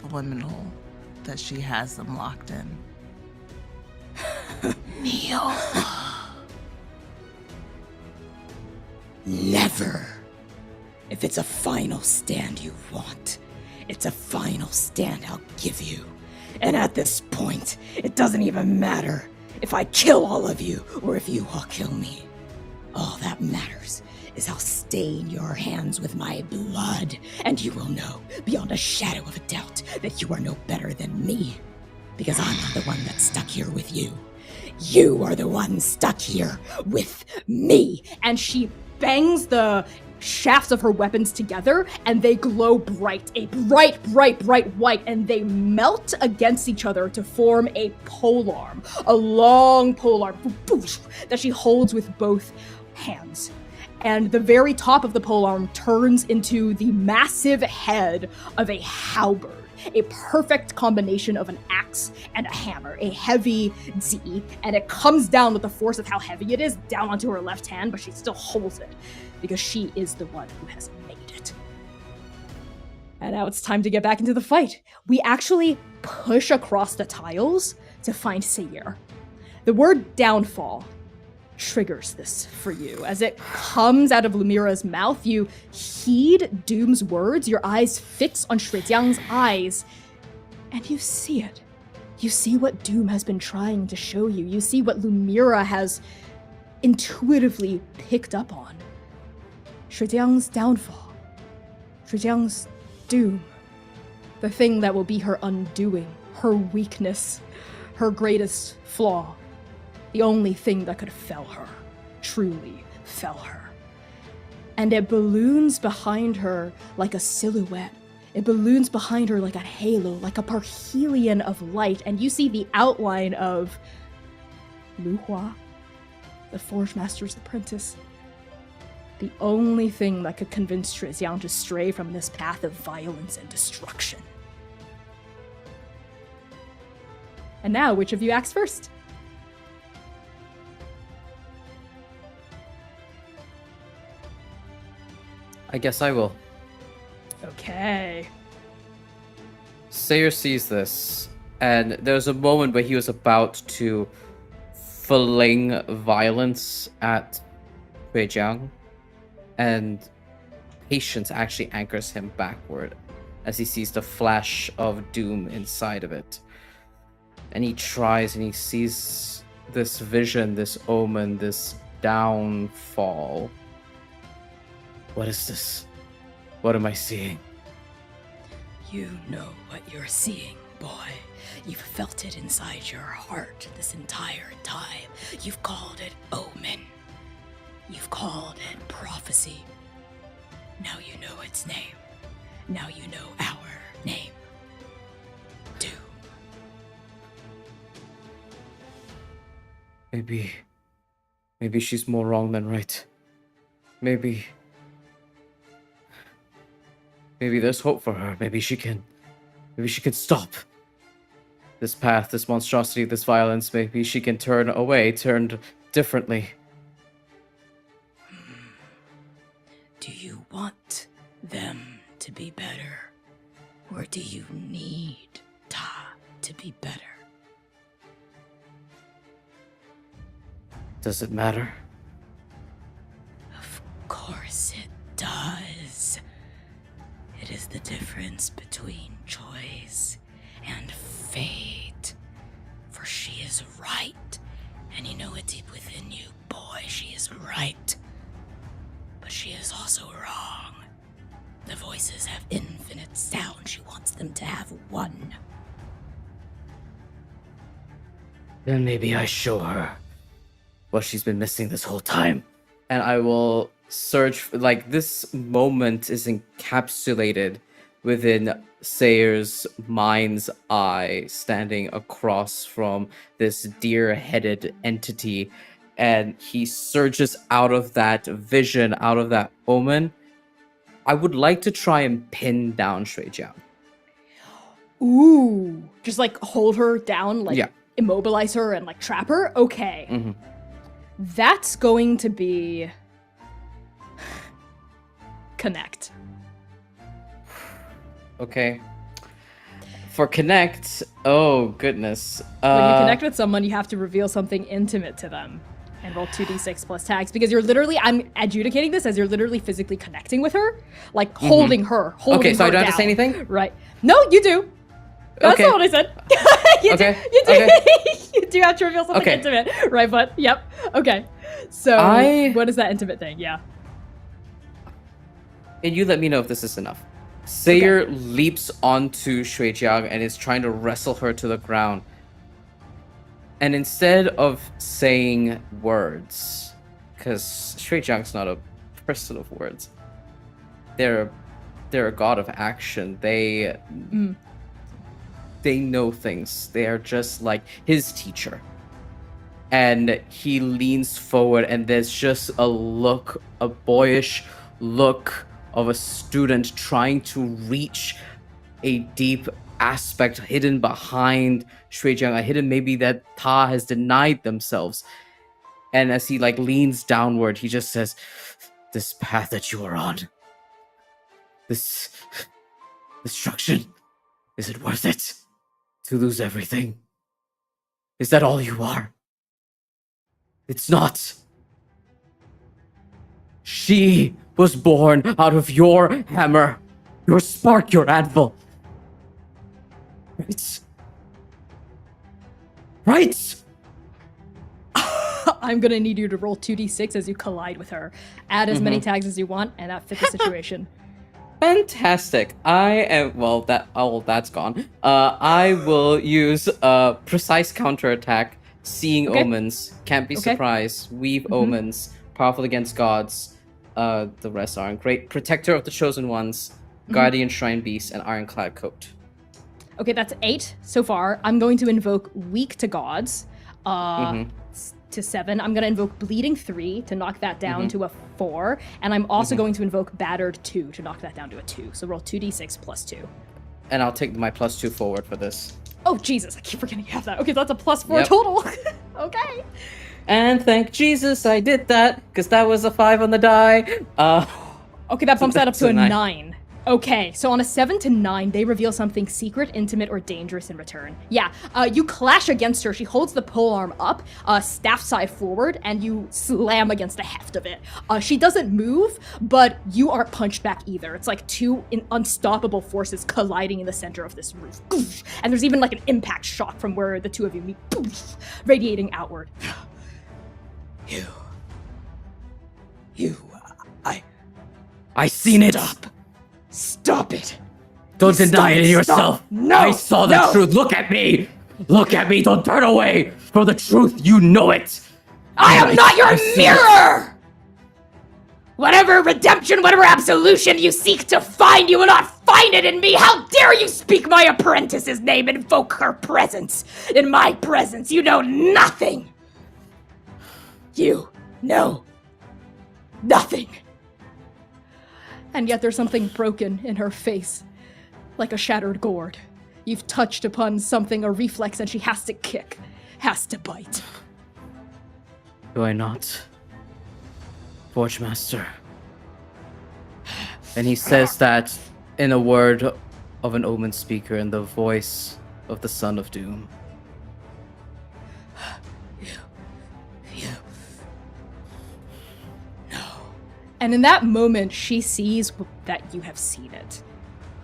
liminal that she has them locked in. Neil. Never. If it's a final stand you want, it's a final stand I'll give you. And at this point, it doesn't even matter if I kill all of you or if you all kill me. All that matters is I'll stain your hands with my blood, and you will know beyond a shadow of a doubt that you are no better than me. Because I'm not the one that's stuck here with you. You are the one stuck here with me. And she bangs the shafts of her weapons together, and they glow bright, a bright, bright, bright white, and they melt against each other to form a polearm, a long polearm that she holds with both hands. And the very top of the polearm turns into the massive head of a halberd, a perfect combination of an axe and a hammer, a heavy Z, and it comes down with the force of how heavy it is down onto her left hand, but she still holds it because she is the one who has made it. And now it's time to get back into the fight. We actually push across the tiles to find Sayir. The word downfall triggers this for you. As it comes out of Lumira's mouth, you heed Doom's words, your eyes fix on Shrijiang's eyes, and you see it. You see what Doom has been trying to show you. You see what Lumira has intuitively picked up on. Shrijiang's downfall. Shrijiang's doom. The thing that will be her undoing, her weakness, her greatest flaw. The only thing that could fell her, truly fell her. And it balloons behind her like a silhouette. It balloons behind her like a halo, like a parhelion of light, and you see the outline of Lu Hua, the Forge Master's apprentice. The only thing that could convince Shrijiang to stray from this path of violence and destruction. And now, which of you acts first? I guess I will. Okay. Sayir sees this, and there's a moment where he was about to fling violence at Huijiang, and patience actually anchors him backward as he sees the flash of doom inside of it. And he tries, and he sees this vision, this omen, this downfall. What is this? What am I seeing? You know what you're seeing, boy. You've felt it inside your heart this entire time. You've called it omen. You've called it prophecy. Now you know its name. Now you know our name. Doom. Maybe she's more wrong than right. Maybe there's hope for her. Maybe she can stop. this path, this monstrosity, this violence, maybe she can turn away, turned differently. Do you want them to be better? Or do you need Ta to be better? Does it matter? Of course it does. It is the difference between choice and fate. For she is right. And you know it deep within you, boy, she is right. But she is also wrong. The voices have infinite sound. She wants them to have one. Then maybe I show her what she's been missing this whole time. And I will search, like, this moment is encapsulated within Sayer's mind's eye, standing across from this deer-headed entity. And he surges out of that vision, out of that omen. I would like to try and pin down Shui Jiang. Ooh. Just like hold her down, like Yeah. immobilize her and like trap her? Okay. Mm-hmm. That's going to be connect. Okay. For connect, oh goodness. When you connect with someone, you have to reveal something intimate to them and roll 2d6 plus tags because you're literally, I'm adjudicating this as you're literally physically connecting with her, like holding her, holding Okay, so I her don't have to say down. anything? Right. No, you do. That's Okay. not what I said. you Okay, do, you do, okay. you do have to reveal something Okay. intimate. Right, but, yep. Okay. So, what is that intimate thing? Yeah. And you let me know if this is enough. Sayer leaps onto Shui Jiang and is trying to wrestle her to the ground. And instead of saying words, because Shui Jiang's not a person of words, they're a god of action. They know things. They are just like his teacher. And he leans forward, and there's just a look, a boyish look of a student trying to reach a deep aspect hidden behind Shui Jiang, a hidden maybe that Ta has denied themselves. And as he like leans downward, he just says, "This path that you are on, this destruction, is it worth it to lose everything? Is that all you are? It's not. She was born out of your hammer, your spark, your anvil. Right? Right? I'm gonna need you to roll 2d6 as you collide with her. Add as many tags as you want, and that fit the situation. Fantastic. I am, well, that's gone. I will use a precise counterattack, seeing omens, can't be surprised, weave omens, powerful against gods. The rest aren't great. Protector of the chosen ones, guardian shrine beast, and ironclad coat. Okay, that's 8 so far. I'm going to invoke weak to gods. To 7. I'm going to invoke bleeding 3 to knock that down to a 4. And I'm also going to invoke battered 2 to knock that down to a 2. So roll 2d6 plus 2. And I'll take my +2 forward for this. Oh, Jesus. I keep forgetting you have that. Okay, that's a +4 Yep. total. Okay. And thank Jesus I did that, because that was a 5 on the die. Okay, that bumps that up That's to a a 9. 9. Okay, so on a 7 to 9, they reveal something secret, intimate, or dangerous in return. Yeah, you clash against her. She holds the polearm up, staff side forward, and you slam against the heft of it. She doesn't move, but you aren't punched back either. It's like two unstoppable forces colliding in the center of this roof. And there's even like an impact shock from where the two of you meet, radiating outward. I seen it. Stop it! Don't deny it in Stop. yourself. No, I saw the no. truth. Look at me. Look at me. Don't turn away from the truth. You know it. I am not your see it. mirror! Whatever redemption, whatever absolution you seek to find, you will not find it in me! How dare you speak my apprentice's name, invoke her presence! In my presence, you know nothing! You know nothing! And yet there's something broken in her face, like a shattered gourd. You've touched upon something, a reflex, and she has to kick, has to bite. Do I not? Forge Master. And he says that in a word of an Omen speaker in the voice of the Son of Doom. You. No. And in that moment, she sees that you have seen it.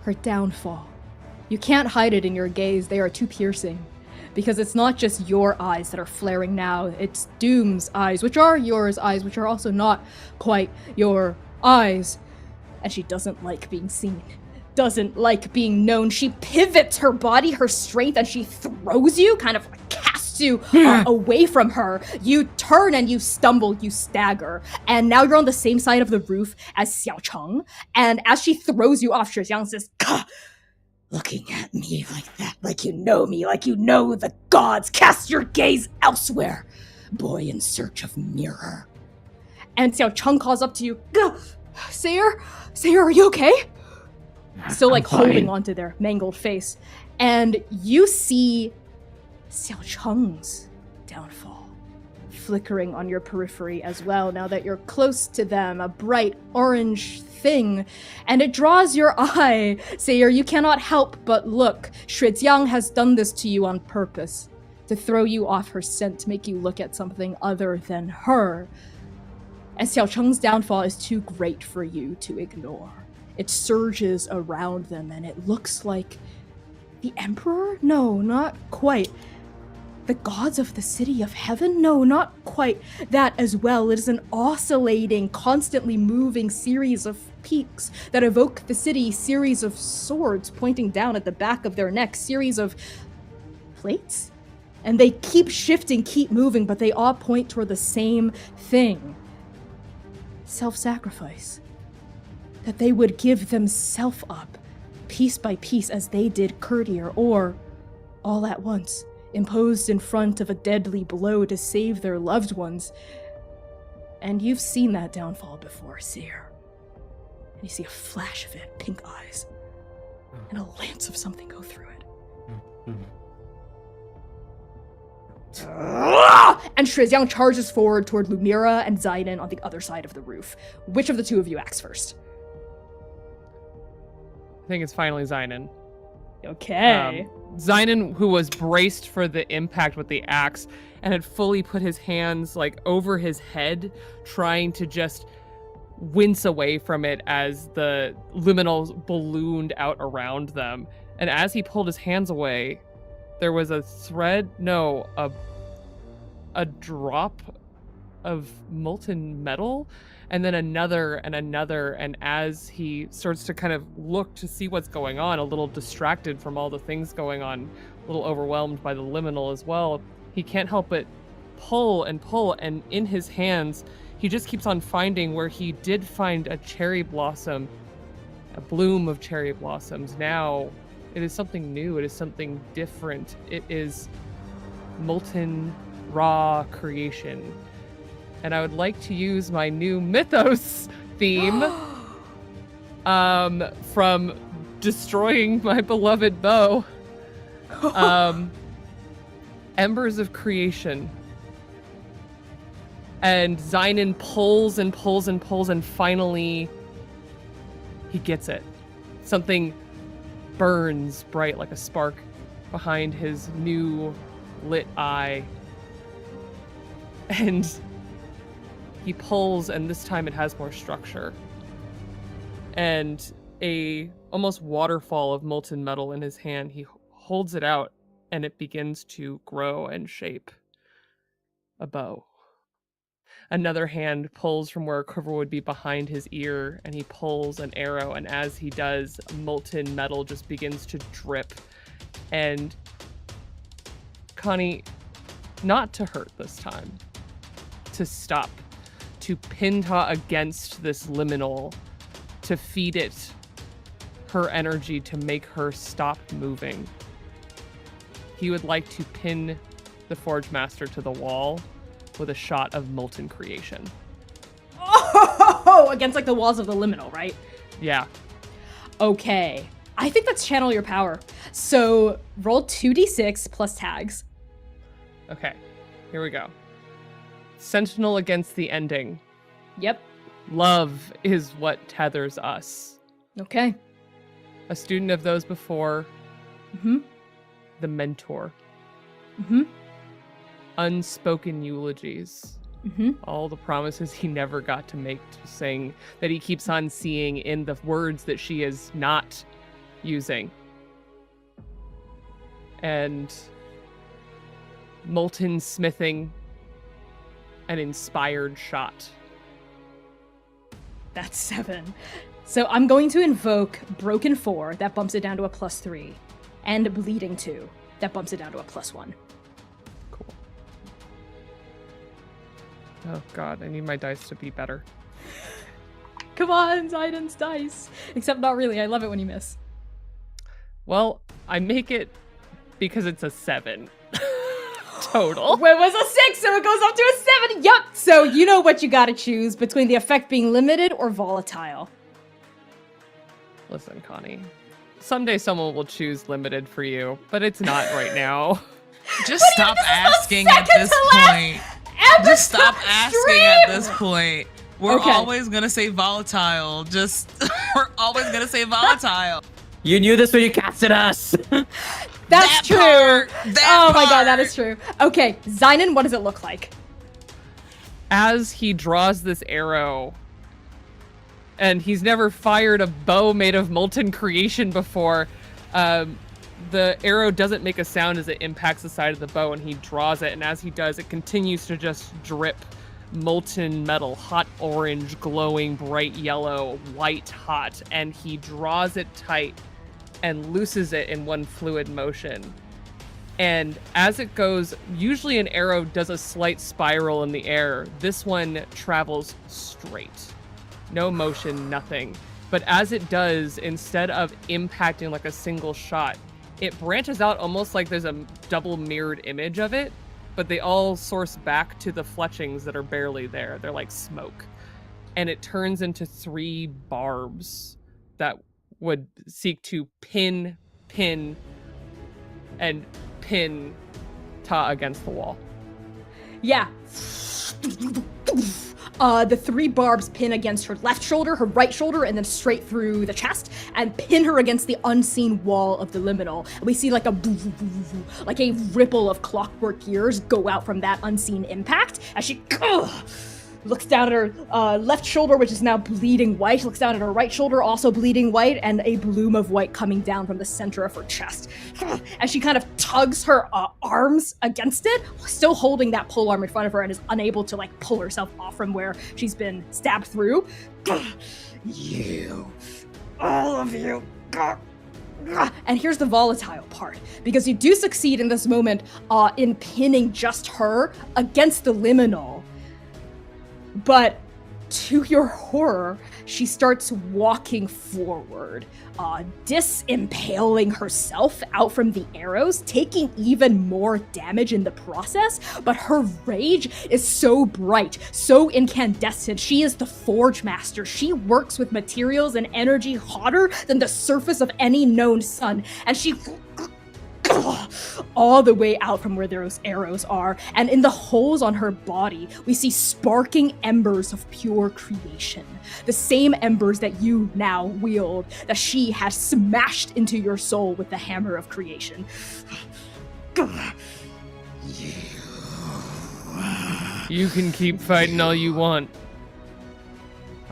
Her downfall. You can't hide it in your gaze. They are too piercing. Because it's not just your eyes that are flaring now. It's Doom's eyes, which are yours eyes, which are also not quite your eyes. And she doesn't like being seen. Doesn't like being known. She pivots her body, her strength, and she throws you, kind of like casts you away from her. You turn and you stumble, you stagger. And now you're on the same side of the roof as Xiao Cheng. And as she throws you off, Shi Jiang says, "Gah!" Looking at me like that, like you know me, like you know the gods. Cast your gaze elsewhere, boy in search of mirror. And Xiao Cheng calls up to you, "Gah! Sayer, are you okay?" Still like I'm fine. holding onto their mangled face. And you see Xiao Cheng's downfall flickering on your periphery as well, now that you're close to them, a bright orange thing, and it draws your eye. Sayer, you cannot help but look. Shizjiang has done this to you on purpose, to throw you off her scent, to make you look at something other than her. And Xiao Cheng's downfall is too great for you to ignore. It surges around them, and it looks like the Emperor? No, not quite. The gods of the city of heaven? No, not quite that as well. It is an oscillating, constantly moving series of peaks that evoke the city, series of swords pointing down at the back of their necks, series of plates? And they keep shifting, keep moving, but they all point toward the same thing. Self-sacrifice. That they would give themselves up, piece by piece as they did courtier, or all at once, imposed in front of a deadly blow to save their loved ones. And you've seen that downfall before, Seer. And you see a flash of it, pink eyes, and a lance of something go through it. And Shizjiang charges forward toward Lumira and Zaiden on the other side of the roof. Which of the two of you acts first? I think it's finally Zynon. Okay. Zynon, who was braced for the impact with the axe and had fully put his hands like over his head, trying to just wince away from it as the liminals ballooned out around them. And as he pulled his hands away, there was a drop of molten metal, and then another and another. And as he starts to kind of look to see what's going on, a little distracted from all the things going on, a little overwhelmed by the liminal as well, he can't help but pull and pull. And in his hands, he just keeps on finding where he did find a cherry blossom, a bloom of cherry blossoms. Now it is something new. It is something different. It is molten raw creation. And I would like to use my new mythos theme from destroying my beloved bow. Embers of creation. And Zynon pulls and pulls and pulls, and finally he gets it. Something burns bright like a spark behind his new lit eye. And he pulls, and this time it has more structure. And a almost waterfall of molten metal in his hand, he holds it out, and it begins to grow and shape a bow. Another hand pulls from where a quiver would be behind his ear, and he pulls an arrow, and as he does, molten metal just begins to drip. And Connie, not to hurt this time, to stop, to pinta against this liminal, to feed it her energy to make her stop moving. He would like to pin the Forge Master to the wall with a shot of molten creation. Oh, against like the walls of the liminal, right? Yeah. Okay. I think that's channel your power. So roll 2d6 plus tags. Okay, here we go. Sentinel against the ending. Yep. Love is what tethers us. Okay. A student of those before. Mm-hmm. The mentor. Mm-hmm. Unspoken eulogies. Mm-hmm. All the promises he never got to make to sing that he keeps on seeing in the words that she is not using. And molten smithing, an inspired shot. That's 7. So I'm going to invoke Broken 4, that bumps it down to a +3, and Bleeding 2, that bumps it down to a +1. Cool. Oh god, I need my dice to be better. Come on, Zaiden's dice. Except not really, I love it when you miss. Well, I make it because it's a 7. Total. It was a 6, so it goes up to a 7. Yup. So you know what you gotta choose between the effect being limited or volatile. Listen, Connie. Someday someone will choose limited for you, but it's not right now. Just stop asking at this point. Just stop asking at this point. We're Okay. always gonna say volatile. We're always gonna say volatile. You knew this when you casted us. That's That true. part, Oh my god, that part. is true. Okay, Zynon, what does it look like? As he draws this arrow, and he's never fired a bow made of molten creation before, the arrow doesn't make a sound as it impacts the side of the bow, and he draws it, and as he does, it continues to just drip molten metal, hot orange, glowing, bright yellow, white hot, and he draws it tight and looses it in one fluid motion. And as it goes, usually an arrow does a slight spiral in the air. This one travels straight. No motion, nothing. But as it does, instead of impacting like a single shot, it branches out almost like there's a double mirrored image of it, but they all source back to the fletchings that are barely there. They're like smoke. And it turns into 3 barbs that would seek to pin, and pin Ta against the wall. Yeah. The 3 barbs pin against her left shoulder, her right shoulder, and then straight through the chest, and pin her against the unseen wall of the liminal. We see like a ripple of clockwork gears go out from that unseen impact as she looks down at her left shoulder, which is now bleeding white, looks down at her right shoulder, also bleeding white, and a bloom of white coming down from the center of her chest. As she kind of tugs her arms against it, still holding that pole arm in front of her, and is unable to like pull herself off from where she's been stabbed through. You, all of you. And here's the volatile part, because you do succeed in this moment in pinning just her against the liminal. But to your horror, she starts walking forward, disimpaling herself out from the arrows, taking even more damage in the process. But her rage is so bright, so incandescent. She is the Forge Master. She works with materials and energy hotter than the surface of any known sun. And she all the way out from where those arrows are, and in the holes on her body, we see sparking embers of pure creation. The same embers that you now wield, that she has smashed into your soul with the hammer of creation. You can keep fighting all you want.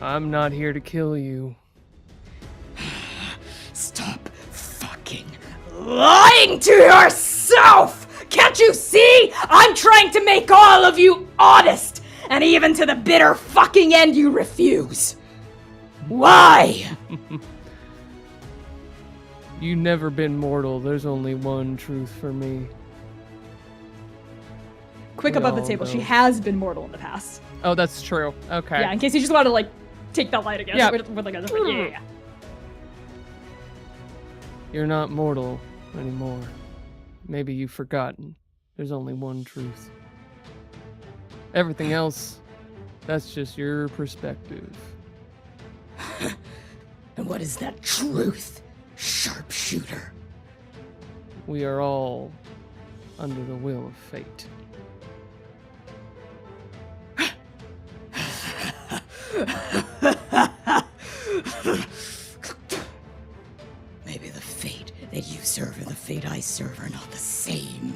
I'm not here to kill you. Stop fucking lying to yourself! Can't you see? I'm trying to make all of you honest, and even to the bitter fucking end you refuse. Why? You never been mortal. There's only one truth for me. Quick We above the all table, know. she has been mortal in the past. Oh, that's true. Okay. Yeah, in case you just want to like take that light again. Yeah. With like a different, yeah. You're not mortal anymore. Maybe you've forgotten. There's only one truth. Everything else, that's just your perspective. And what is that truth? sharpshooter. We are all under the will of fate. Maybe the fate that you serve and the fate I serve are not the same.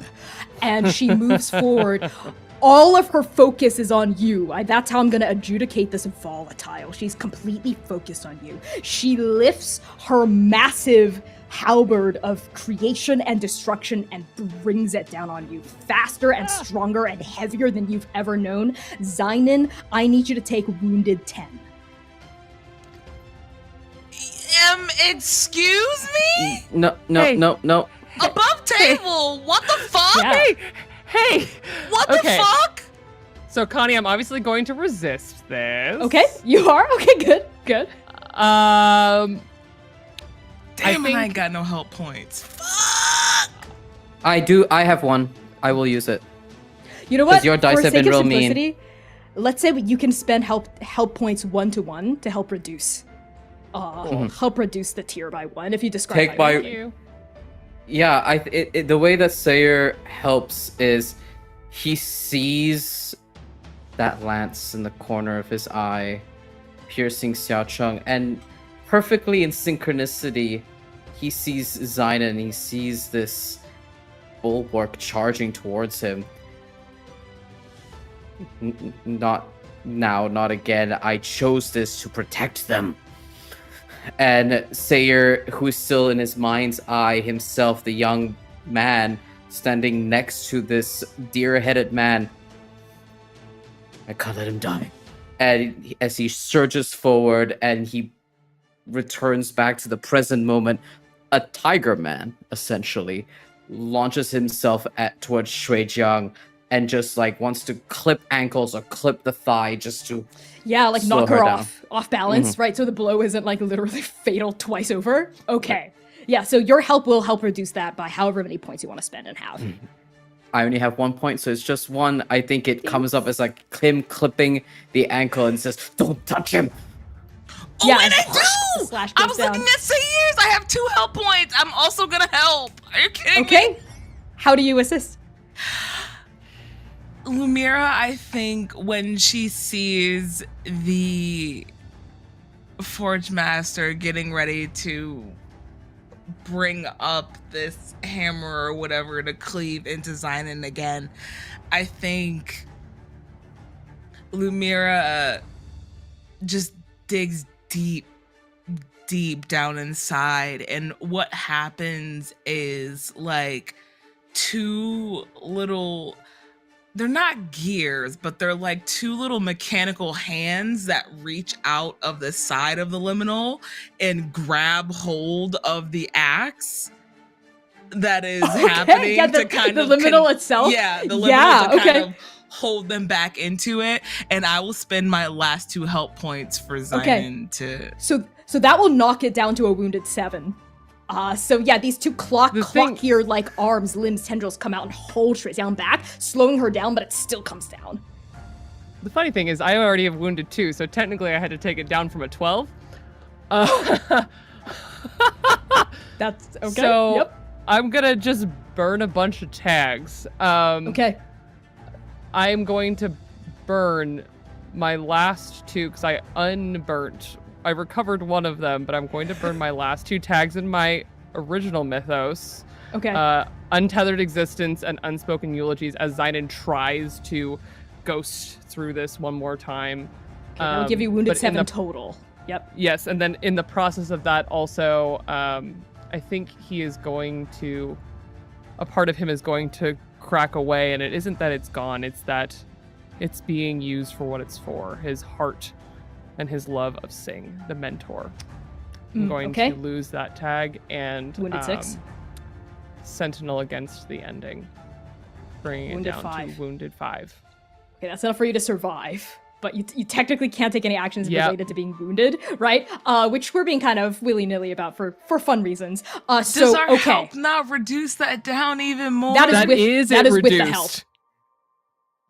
And she moves forward. All of her focus is on you. That's how I'm going to adjudicate this volatile. She's completely focused on you. She lifts her massive halberd of creation and destruction and brings it down on you. Faster and stronger and heavier than you've ever known. Zynon, I need you to take wounded 10. Excuse me? No. Hey. Above table, what the fuck? Yeah. Hey! What the fuck? So, Connie, I'm obviously going to resist this. Okay, you are? Okay, good. Damn, I and I think- got no help points. Fuck! I have one. I will use it. You know what? Your dice For have sake been of real mean. simplicity, let's say you can spend help points 1-to-1 to help reduce the tier by 1 if you describe Take it by- Thank you. Yeah, the way that Sayer helps is he sees that lance in the corner of his eye, piercing Xiaocheng, and perfectly in synchronicity, he sees Zynon, he sees this bulwark charging towards him. Not now, not again. I chose this to protect them. And Sayer, who's still in his mind's eye himself, the young man standing next to this deer-headed man, I can't let him die. And as he surges forward and he returns back to the present moment, a tiger man, essentially, launches himself towards Shuijiang and just wants to clip ankles or clip the thigh just to Yeah, slow knock her down. off balance, right? So the blow isn't literally fatal twice over. Okay. Yeah, so your help will help reduce that by however many points you want to spend and have. I only have 1 point, so it's just one. I think it comes up as him clipping the ankle and says, "Don't touch him." Oh, Yeah, and and I do! the slash I goes was down. looking at Sayers. I have 2 help points. I'm also gonna help. Are you kidding me? Okay. How do you assist? Lumira, I think when she sees the Forge Master getting ready to bring up this hammer or whatever to cleave into Zynon again, I think Lumira just digs deep down inside, and what happens is two little, they're not gears, but they're 2 little mechanical hands that reach out of the side of the liminal and grab hold of the axe that is happening yeah, to kind the of liminal itself? Yeah, the liminal Yeah, to kind okay. of hold them back into it. And I will spend my last 2 help points for Okay. Zynon to. So that will knock it down to a wounded 7. So yeah, these 2 clock-eared arms, limbs, tendrils come out and hold Shuijiang back, slowing her down, but it still comes down. The funny thing is, I already have wounded 2, so technically I had to take it down from a 12. That's okay. So Yep. I'm gonna just burn a bunch of tags. Okay. I'm going to burn my last 2 because I unburnt. I recovered one of them, but I'm going to burn my last 2 tags in my original mythos. Okay. Untethered Existence and Unspoken Eulogies, as Zynon tries to ghost through this one more time. That'll give you wounded but in 7 total. Yep. Yes, and then in the process of that also, I think he is going to, a part of him is going to crack away, and it isn't that it's gone, it's that it's being used for what it's for, his heart and his love of Sing, the mentor. I'm going okay. to lose that tag and Wounded 6. Sentinel against the ending, bringing Wounded it down 5. to wounded 5. Okay, that's enough for you to survive. But you technically can't take any actions Yep. related to being wounded, right? Which we're being kind of willy-nilly about for fun reasons. Does So, our okay. help not reduce that down even more? That is That with- is that it is with the reduced. help.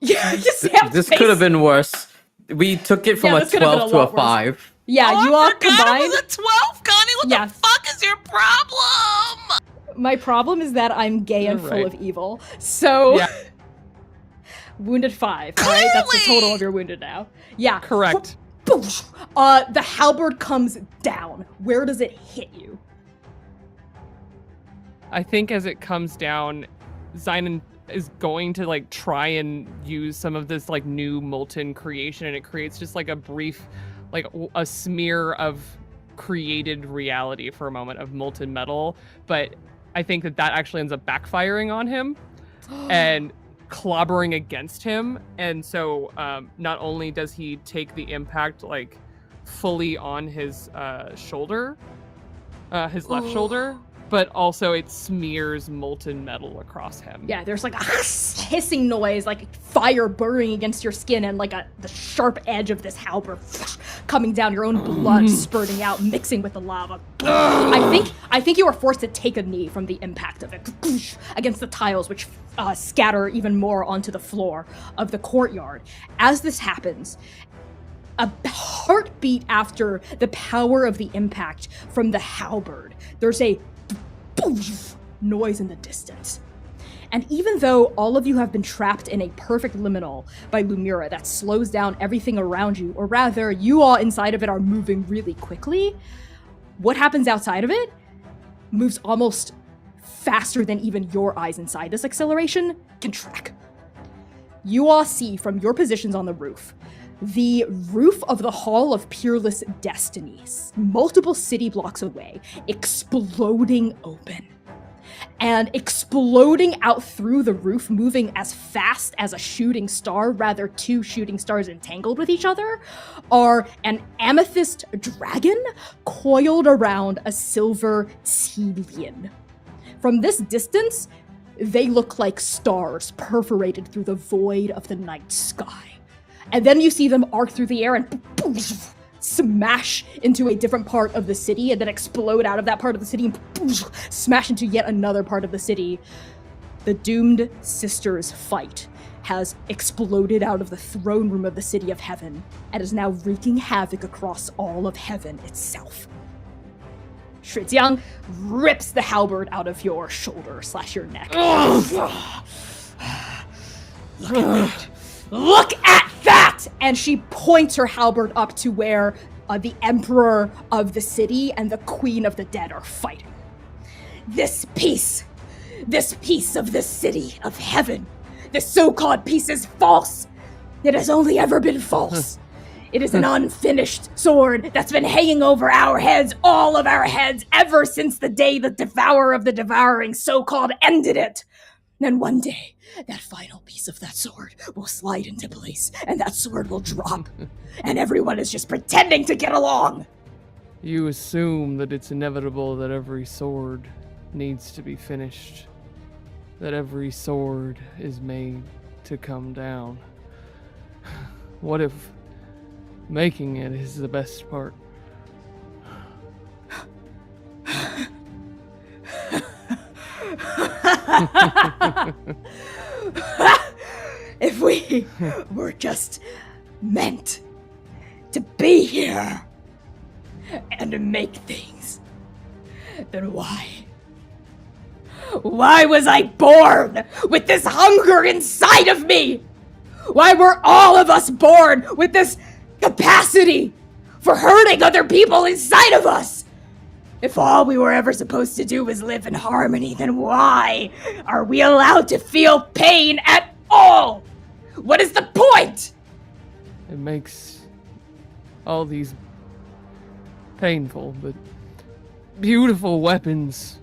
Yeah, you see how This face- could have been worse. We took it from Yeah, a this could have been 12 a to a lot worse. 5. Yeah, Oh, you I all forgot combined. it was a 12, Connie. What Yeah. the fuck is your problem? My problem is that I'm gay and You're full right. of evil. So, Yeah. wounded 5. All right, that's the total Clearly! of your wounded now. Yeah. Correct. The halberd comes down. Where does it hit you? I think as it comes down, Zynon is going to like try and use some of this like new molten creation, and it creates just like a brief, like a smear of created reality for a moment of molten metal. But I think that actually ends up backfiring on him and clobbering against him. And so not only does he take the impact like fully on his shoulder, his left shoulder, but also it smears molten metal across him. Yeah, there's like a hissing noise, like fire burning against your skin, and like the sharp edge of this halberd coming down, your own blood spurting out, mixing with the lava. I think you are forced to take a knee from the impact of it against the tiles, which scatter even more onto the floor of the courtyard. As this happens, a heartbeat after the power of the impact from the halberd, there's a noise in the distance. And even though all of you have been trapped in a perfect liminal by Lumira that slows down everything around you, or rather, you all inside of it are moving really quickly, what happens outside of it moves almost faster than even your eyes inside this acceleration can track. You all see from your positions on the roof of the Hall of Peerless Destinies, multiple city blocks away, exploding open. And exploding out through the roof, moving as fast as a shooting star, rather two shooting stars entangled with each other, are an amethyst dragon coiled around a silver Telian. From this distance, they look like stars perforated through the void of the night sky. And then you see them arc through the air and smash into a different part of the city, and then explode out of that part of the city and smash into yet another part of the city. The Doomed Sisters fight has exploded out of the throne room of the city of heaven and is now wreaking havoc across all of heaven itself. Shrijiang rips the halberd out of your shoulder / your neck. Look at that! Look at that! And she points her halberd up to where the emperor of the city and the queen of the dead are fighting. This piece of the city of heaven, this so-called piece is false. It has only ever been false. It is an unfinished sword that's been hanging over our heads, all of our heads, ever since the day the devourer of the devouring so-called ended it. Then one day, that final piece of that sword will slide into place, and that sword will drop, and everyone is just pretending to get along. You assume that it's inevitable that every sword needs to be finished, that every sword is made to come down. What if making it is the best part? If we were just meant to be here and to make things, then why? Why was I born with this hunger inside of me? Why were all of us born with this capacity for hurting other people inside of us? If all we were ever supposed to do was live in harmony, then why are we allowed to feel pain at all? What is the point? It makes all these painful but beautiful weapons.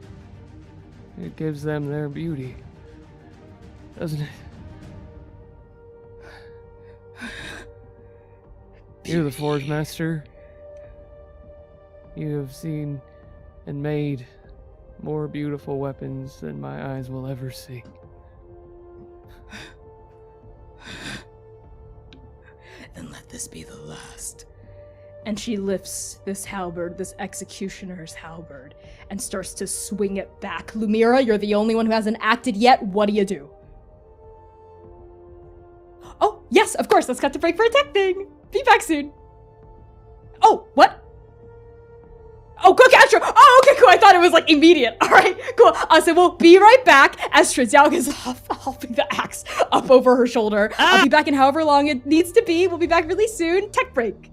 It gives them their beauty, doesn't it? You're the Forge Master. You have seen and made more beautiful weapons than my eyes will ever see. Then let this be the last. And she lifts this halberd, this executioner's halberd, and starts to swing it back. Lumira, you're the only one who hasn't acted yet. What do you do? Oh, yes, of course. Let's cut to break for a tech thing. Be back soon. Oh, what? Oh, go catch her! Oh, okay, cool. I thought it was like immediate. All right, cool. So we'll be right back as Triziao is holding the axe up over her shoulder. I'll be back in however long it needs to be. We'll be back really soon. Tech break.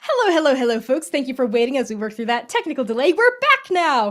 Hello, folks. Thank you for waiting as we work through that technical delay. We're back now.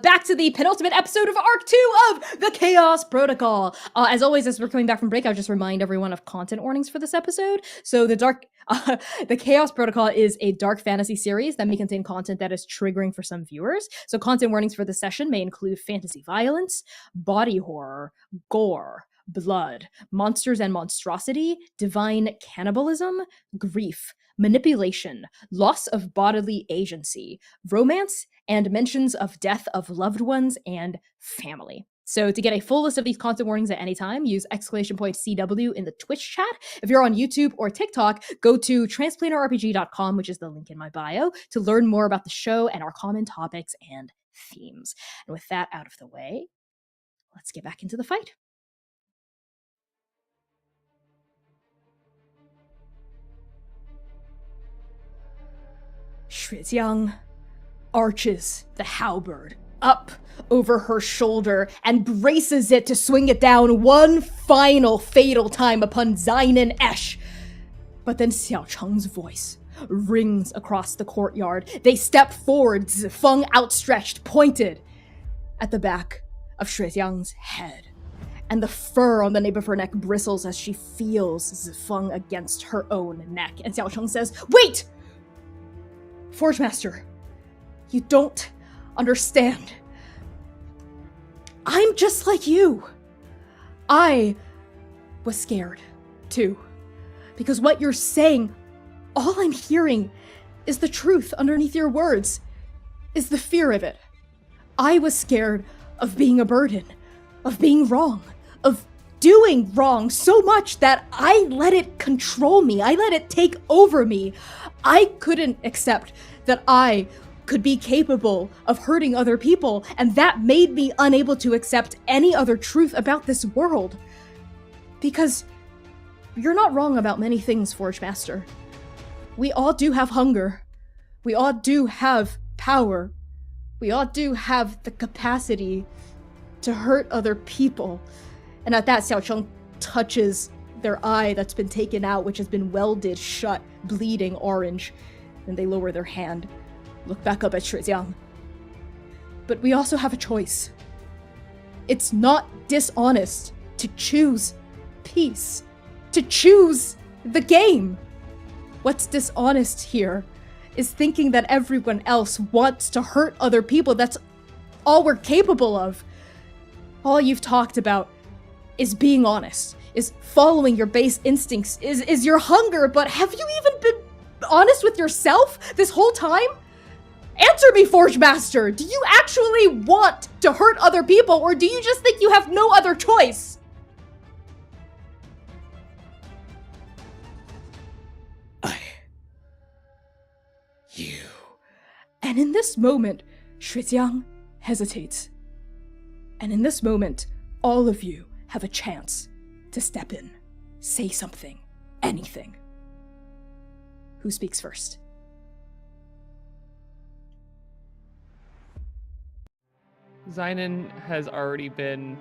Back to the penultimate episode of Arc 2 of the Chaos Protocol. As always, as we're coming back from break, I'll just remind everyone of content warnings for this episode. So the Chaos Protocol is a dark fantasy series that may contain content that is triggering for some viewers. So content warnings for this session may include fantasy violence, body horror, gore, blood, monsters and monstrosity, divine cannibalism, grief, manipulation, loss of bodily agency, romance, and mentions of death of loved ones and family. So to get a full list of these content warnings at any time, use !CW in the Twitch chat. If you're on YouTube or TikTok, go to transplanterrpg.com, which is the link in my bio, to learn more about the show and our common topics and themes. And with that out of the way, let's get back into the fight. Shrijiang arches the halberd up over her shoulder and braces it to swing it down one final fatal time upon Zainan Esh. But then Xiao Cheng's voice rings across the courtyard. They step forward, Zifeng outstretched, pointed at the back of Shrijiang's head. And the fur on the nape of her neck bristles as she feels Zifeng against her own neck. And Xiao Cheng says, "Wait! Forge Master, you don't understand. I'm just like you. I was scared, too. Because what you're saying, all I'm hearing is the truth underneath your words, is the fear of it. I was scared of being a burden, of being wrong, of doing wrong so much that I let it control me. I let it take over me. I couldn't accept that I could be capable of hurting other people, and that made me unable to accept any other truth about this world. Because you're not wrong about many things, Forge Master. We all do have hunger. We all do have power. We all do have the capacity to hurt other people." And at that, Xiao Cheng touches their eye that's been taken out, which has been welded shut, bleeding orange. And they lower their hand, look back up at Shrijiang. "But we also have a choice. It's not dishonest to choose peace, to choose the game. What's dishonest here is thinking that everyone else wants to hurt other people. That's all we're capable of. All you've talked about is being honest, is following your base instincts, is your hunger, but have you even been honest with yourself this whole time? Answer me, Forge Master! Do you actually want to hurt other people, or do you just think you have no other choice?" You. And in this moment, Shrijiang hesitates. And in this moment, all of you have a chance to step in, say something, anything. Who speaks first? Zainan has already been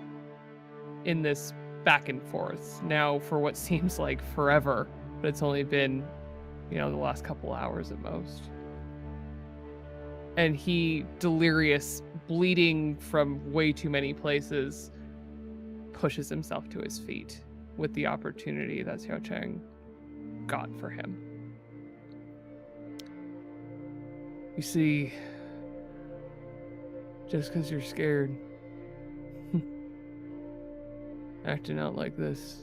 in this back and forth now for what seems like forever, but it's only been, the last couple hours at most. And he, delirious, bleeding from way too many places, pushes himself to his feet with the opportunity that Xiao Cheng got for him. "You see, just because you're scared, acting out like this,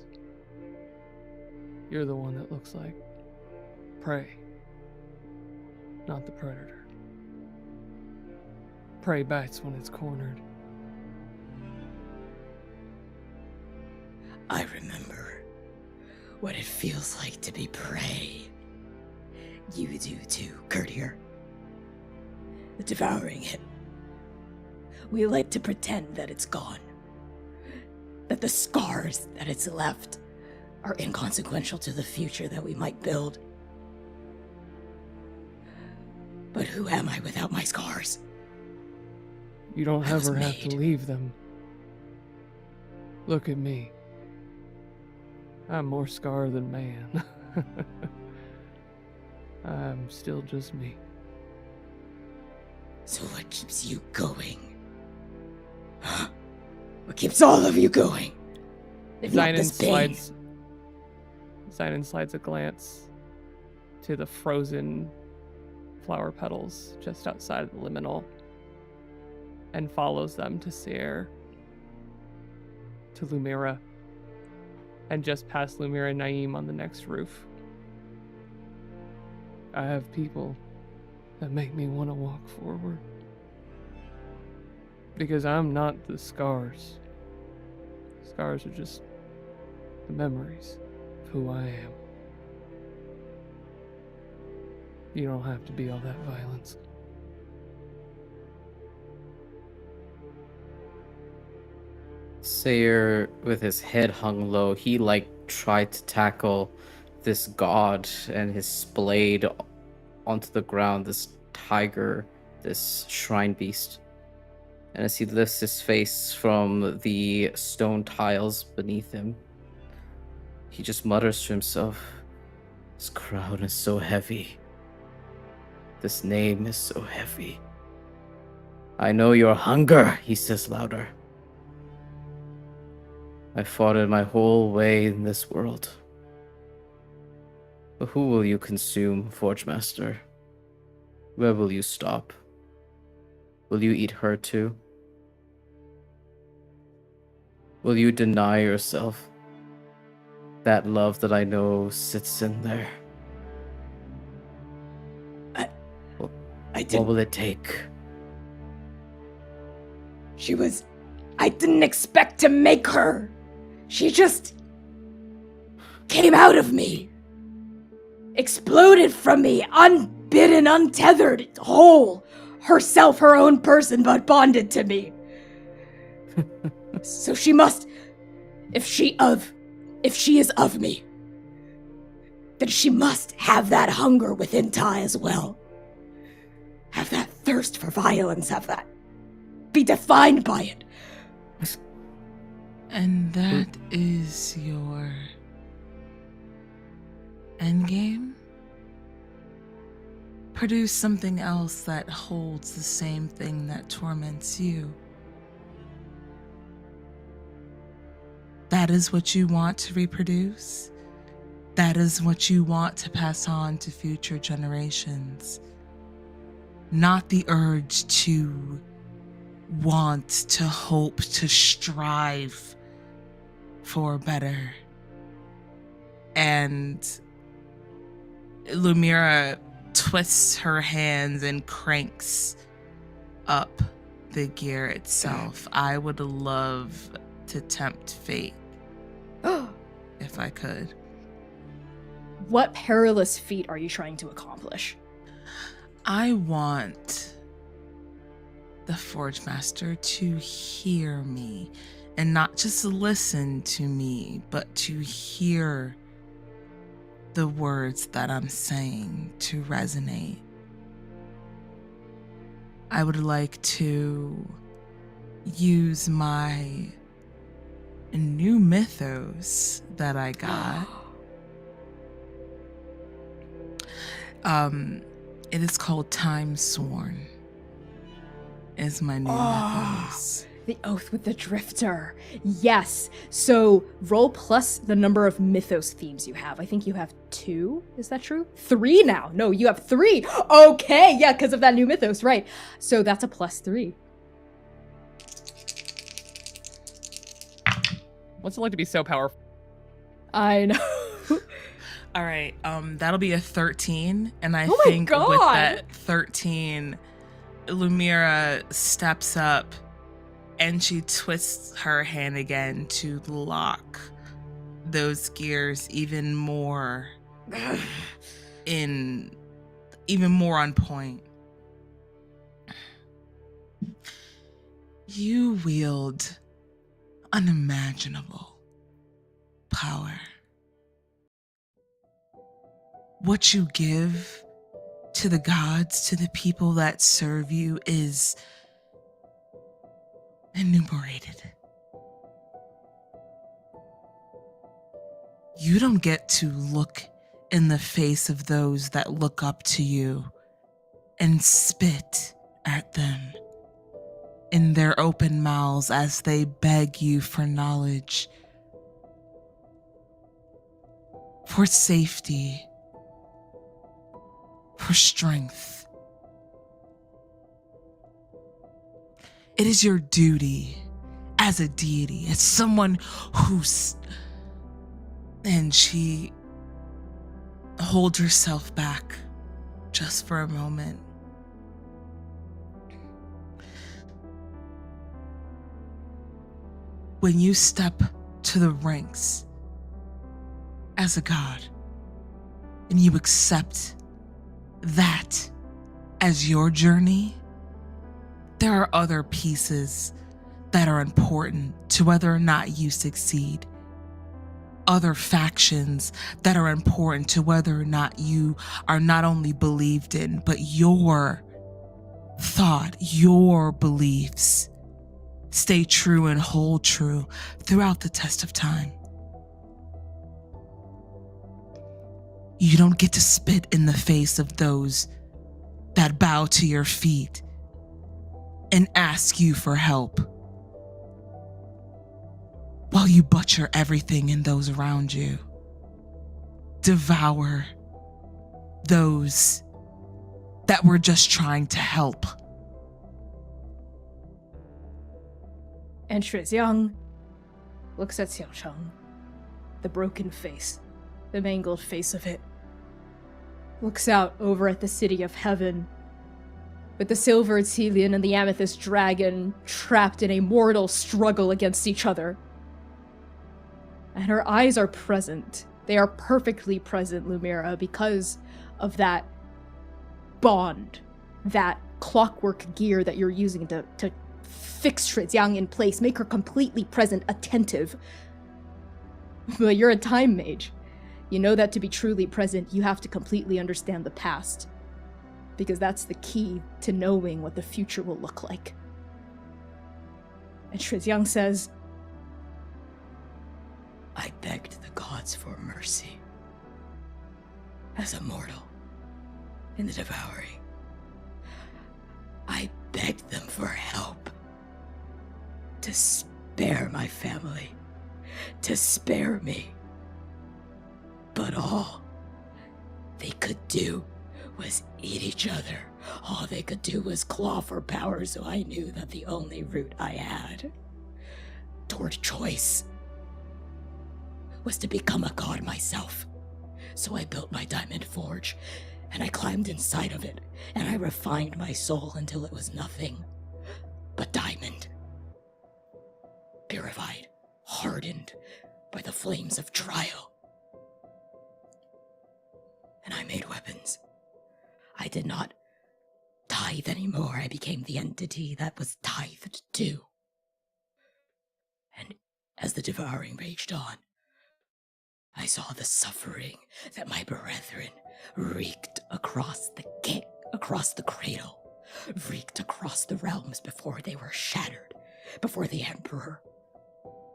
you're the one that looks like prey, not the predator. Prey bites when it's cornered." I remember what it feels like to be prey. You do too, Courtier. Devouring it. We like to pretend that it's gone. That the scars that it's left are inconsequential to the future that we might build. But who am I without my scars? You don't I was ever have to made. leave them. Look at me. I'm more scar than man. I'm still just me. So what keeps you going? Huh? What keeps all of you going? If not this pain. Zynon slides a glance to the frozen flower petals just outside of the liminal and follows them to Seer, to Lumira, and just past Lumira, Naeem on the next roof. I have people that make me want to walk forward. Because I'm not the scars. Scars are just the memories of who I am. You don't have to be all that violence. Sayer, with his head hung low, he tried to tackle this god and his blade onto the ground, this tiger, this shrine beast. And as he lifts his face from the stone tiles beneath him, he just mutters to himself, "This crown is so heavy. This name is so heavy. I know your hunger," he says louder. I fought it my whole way in this world. But who will you consume, Forge Master? Where will you stop? Will you eat her too? Will you deny yourself that love that I know sits in there? What will it take? I didn't expect to make her. She just came out of me. Exploded from me, unbidden, untethered, whole. Herself, her own person, but bonded to me. So she must, if she is of me, then she must have that hunger within Tai as well. Have that thirst for violence, be defined by it. And that is your endgame? Produce something else that holds the same thing that torments you. That is what you want to reproduce? That is what you want to pass on to future generations? Not the urge to want, to hope, to strive for better. And Lumira twists her hands and cranks up the gear itself. I would love to tempt fate if I could. What perilous feat are you trying to accomplish? I want the Forge Master to hear me and not just listen to me, but to hear the words that I'm saying to resonate. I would like to use my new mythos that I got. It is called Time Sworn. Is my new mythos. The Oath with the Drifter. Yes. So roll plus the number of mythos themes you have. I think you have 2. Is that true? 3 now. No, you have 3. Okay. Yeah, because of that new mythos. Right. So that's a +3. What's it like to be so powerful? I know. All right. That'll be a 13. And I Oh my think God. with that 13, Lumira steps up and she twists her hand again to lock those gears even more on point. You wield unimaginable power. What you give to the gods, to the people that serve you, is enumerated. You don't get to look in the face of those that look up to you and spit at them in their open mouths as they beg you for knowledge, for safety, for strength. It is your duty as a deity, as someone who's... And she holds herself back just for a moment. When you step to the ranks as a god and you accept that as your journey, there are other pieces that are important to whether or not you succeed. Other factions that are important to whether or not you are not only believed in, but your thought, your beliefs stay true and hold true throughout the test of time. You don't get to spit in the face of those that bow to your feet and ask you for help, while you butcher everything in those around you. Devour those that were just trying to help. And Zhang looks at Xiaocheng, the broken face, the mangled face of it. Looks out over at the city of heaven, with the silver Telian and the amethyst dragon trapped in a mortal struggle against each other. And her eyes are present. They are perfectly present, Lumira, because of that bond, that clockwork gear that you're using to fix Zhang in place, make her completely present, attentive. But you're a time mage. You know that to be truly present, you have to completely understand the past. Because that's the key to knowing what the future will look like. And Zhang says, I begged the gods for mercy. As a mortal, in the devouring, I begged them for help. To spare my family. To spare me. But all they could do was eat each other. All they could do was claw for power, so I knew that the only route I had toward choice was to become a god myself. So I built my diamond forge, and I climbed inside of it, and I refined my soul until it was nothing but diamond. Purified, hardened by the flames of trial. And I made weapons. I did not tithe anymore. I became the entity that was tithed to. And as the devouring raged on, I saw the suffering that my brethren wreaked across the cradle, wreaked across the realms before they were shattered, before the Emperor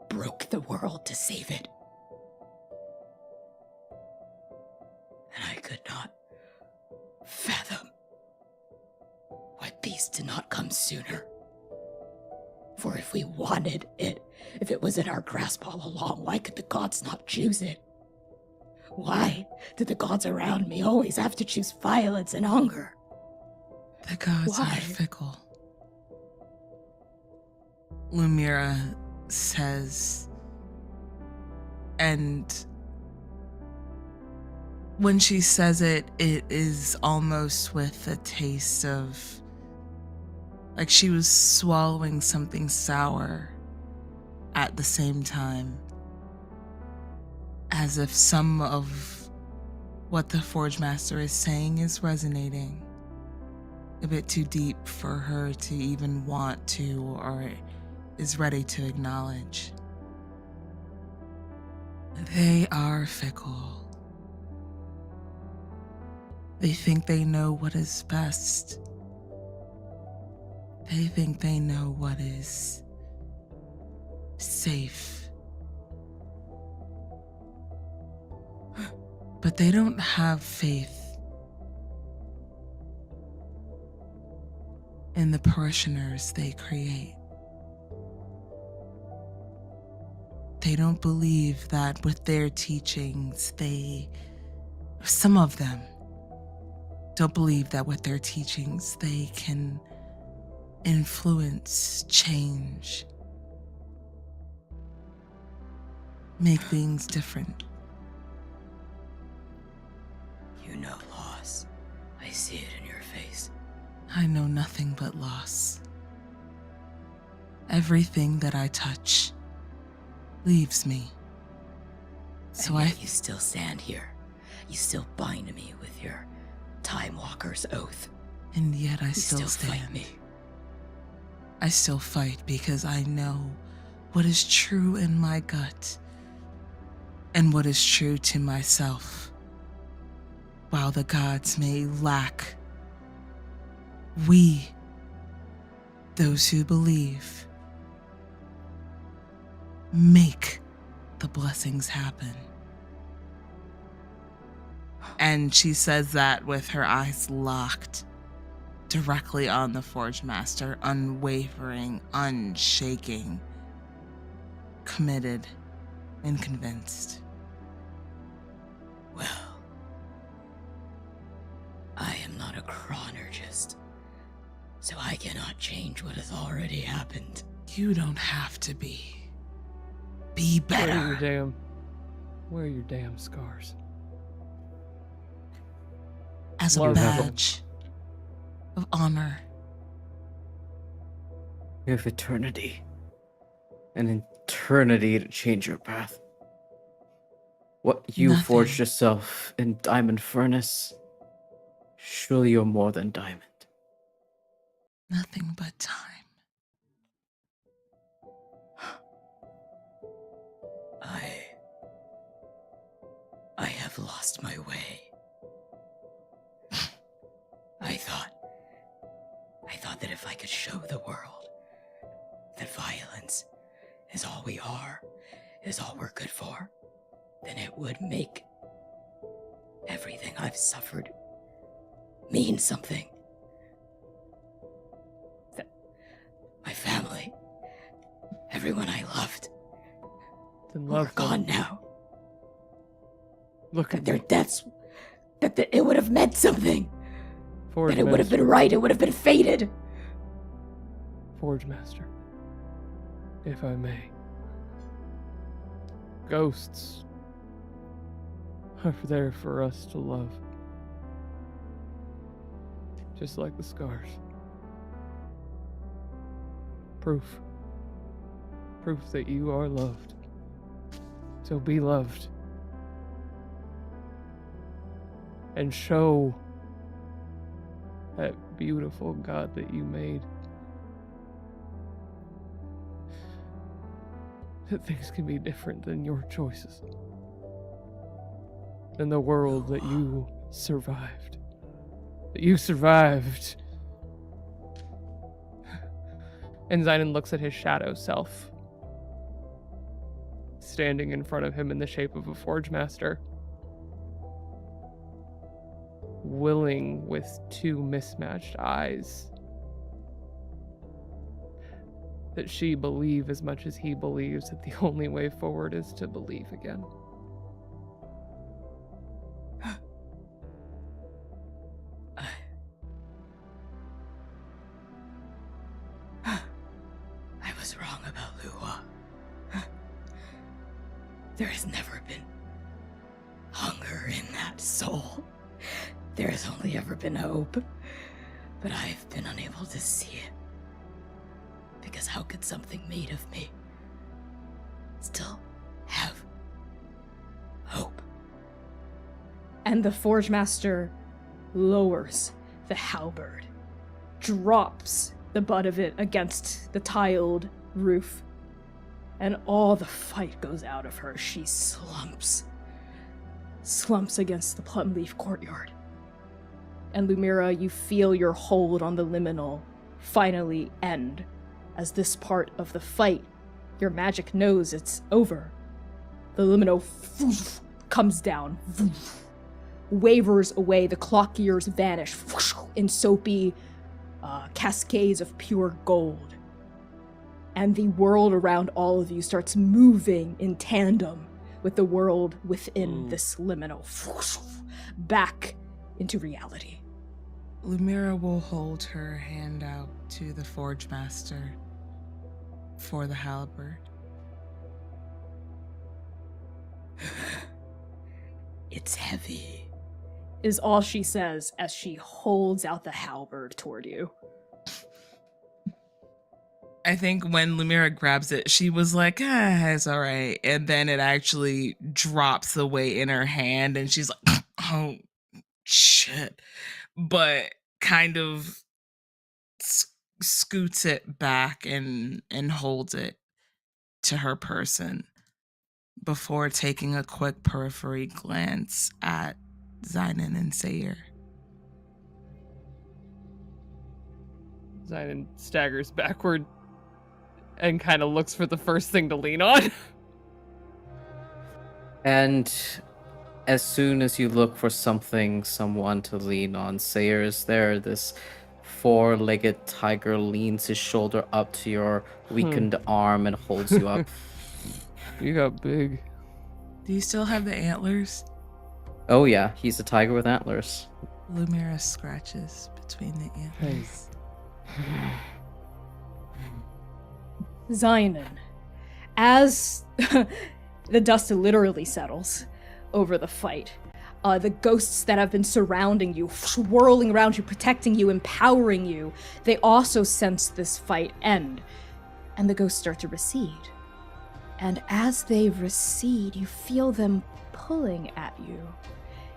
broke the world to save it. And I could not fathom why peace did not come sooner. For if we wanted it, if it was in our grasp all along, why could the gods not choose it? Why did the gods around me always have to choose violence and hunger? The gods Why? are fickle. Lumira says, and when she says it, it is almost with a taste of, like she was swallowing something sour at the same time. As if some of what the Forge Master is saying is resonating a bit too deep for her to even want to or is ready to acknowledge. They are fickle. They think they know what is best. They think they know what is safe. but they don't have faith in the parishioners they create. They don't believe that with their teachings, some of them don't believe that with their teachings they can influence, change, make things different. You know loss. I see it in your face. I know nothing but loss. Everything that I touch leaves me. So And yet you still stand here. You still bind me with your Time Walker's oath. And yet I You still fight stand. me. I still fight because I know what is true in my gut and what is true to myself. While the gods may lack, we, those who believe, make the blessings happen. And she says that with her eyes locked directly on the Forge Master, unwavering, unshaking, committed, and convinced. Well, I am not a chronologist, so I cannot change what has already happened. You don't have to be. Be better. Where are your damn scars? As a Love them. badge of honor. You have eternity. An eternity to change your path. What you Nothing. forged yourself in Diamond Furnace, surely you're more than diamond. Nothing but time. I have lost my way. I thought that if I could show the world that violence is all we are, is all we're good for, then it would make everything I've suffered mean something. That my family, everyone I loved, Then who are love them. gone now. Look That at their me. deaths, that it would have meant something. Forge That it would have Master. been right, it would have been fated. Forge Master. If I may. Ghosts are there for us to love. Just like the scars. Proof. Proof that you are loved. So be loved. And show that beautiful God that you made that things can be different than your choices. Than the world that you survived. That you survived. And Zynon looks at his shadow self, standing in front of him in the shape of a Forge Master, willing with two mismatched eyes that she believe as much as he believes that the only way forward is to believe again. I was wrong about Lua. There has never been hunger in that soul. There has only ever been hope, but I've been unable to see it. Because how could something made of me still have hope? And the Forge Master lowers the halberd, drops the butt of it against the tiled roof, and all the fight goes out of her. She slumps against the plum leaf courtyard. And Lumira, you feel your hold on the liminal finally end, as this part of the fight, your magic knows it's over. The liminal comes down wavers away. The clock gears vanish in soapy cascades of pure gold. And the world around all of you starts moving in tandem with the world within this liminal back into reality. Lumira will hold her hand out to the Forge Master for the halberd. It's heavy, is all she says as she holds out the halberd toward you. I think when Lumira grabs it, she was like, it's all right. And then it actually drops the weight in her hand and she's like, oh, shit. But kind of scoots it back and holds it to her person before taking a quick periphery glance at Zynon and Sayer. Zynon staggers backward and kind of looks for the first thing to lean on. And as soon as you look for someone to lean on, Sayer is there. This four-legged tiger leans his shoulder up to your weakened arm and holds you up. You got big. Do you still have the antlers? Oh yeah, he's a tiger with antlers. Lumira scratches between the antlers. Zynon, as the dust literally settles over the fight, the ghosts that have been surrounding you, swirling around you, protecting you, empowering you, they also sense this fight end, and the ghosts start to recede. And as they recede, you feel them pulling at you.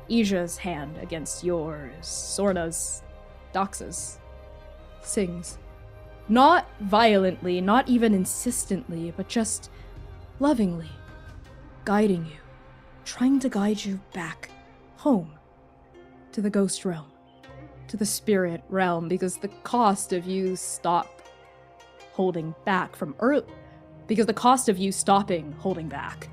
Ija's hand against yours, Sorna's, Doxa's, Sing's. Not violently, not even insistently, but just lovingly, guiding you, trying to guide you back home, to the ghost realm, to the spirit realm, because the cost of you holding back from Earth, because the cost of you stopping holding back.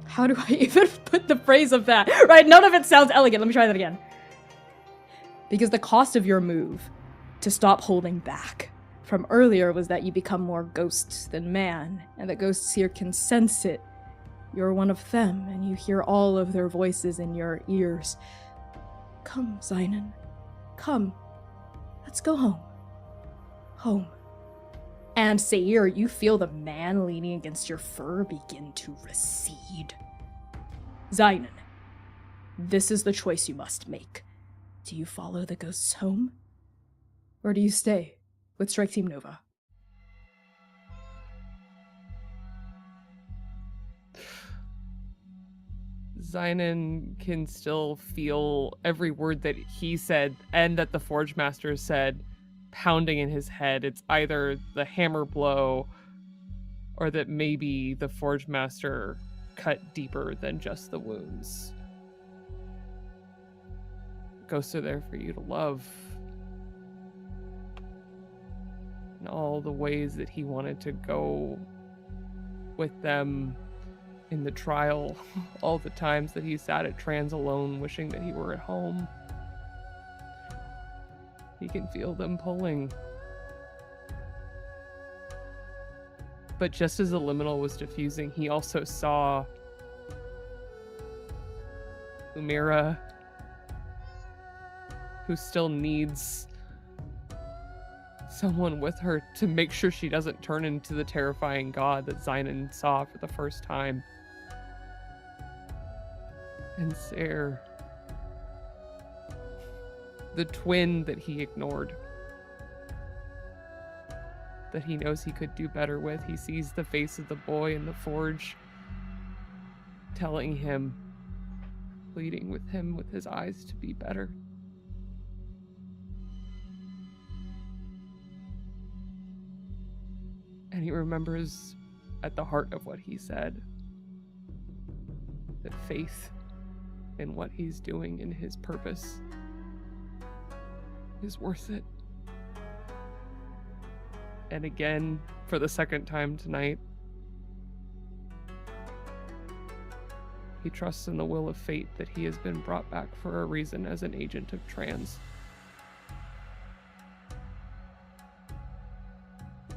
How do I even put the phrase of that? Right, none of it sounds elegant. Let me try that again. Because the cost of your move to stop holding back from earlier was that you become more ghost than man, and the ghosts here can sense it. You're one of them, and you hear all of their voices in your ears. Come, Zynon. Come. Let's go home. Home. And Sayer, you feel the man leaning against your fur begin to recede. Zynon, this is the choice you must make. Do you follow the ghosts home? Or do you stay with Strike Team Nova? Zynon can still feel every word that he said and that the Forge Master said pounding in his head. It's either the hammer blow or that maybe the Forge Master cut deeper than just the wounds. Ghosts are there for you to love. And all the ways that he wanted to go with them in the trial, all the times that he sat at Trans alone wishing that he were at home. He can feel them pulling. But just as the liminal was diffusing, he also saw Lumira, who still needs someone with her to make sure she doesn't turn into the terrifying god that Zynon saw for the first time. And Sayer, the twin that he ignored, that he knows he could do better with. He sees the face of the boy in the forge, telling him, pleading with him with his eyes to be better. And he remembers at the heart of what he said, that faith in what he's doing in his purpose is worth it. And again, for the second time tonight, He trusts in the will of fate that he has been brought back for a reason as an agent of trans.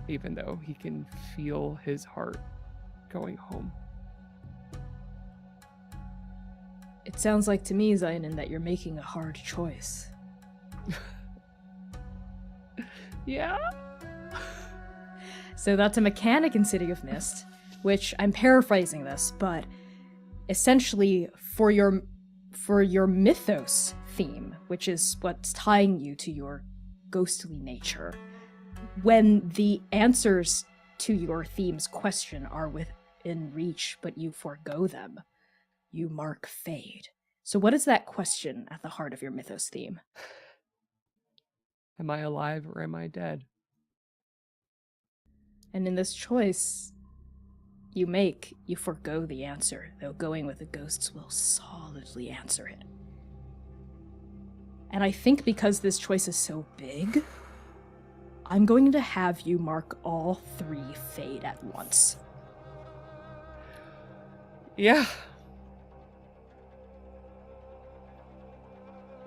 Even though he can feel his heart going home. It sounds like to me, Zainin, that you're making a hard choice. Yeah? So that's a mechanic in City of Mist, which I'm paraphrasing this, but essentially for your mythos theme, which is what's tying you to your ghostly nature, when the answers to your theme's question are within reach, but you forego them, you mark fade. So what is that question at the heart of your mythos theme? Am I alive or am I dead? And in this choice you forego the answer, though going with the ghosts will solidly answer it. And I think because this choice is so big, I'm going to have you mark all 3 fade at once. Yeah.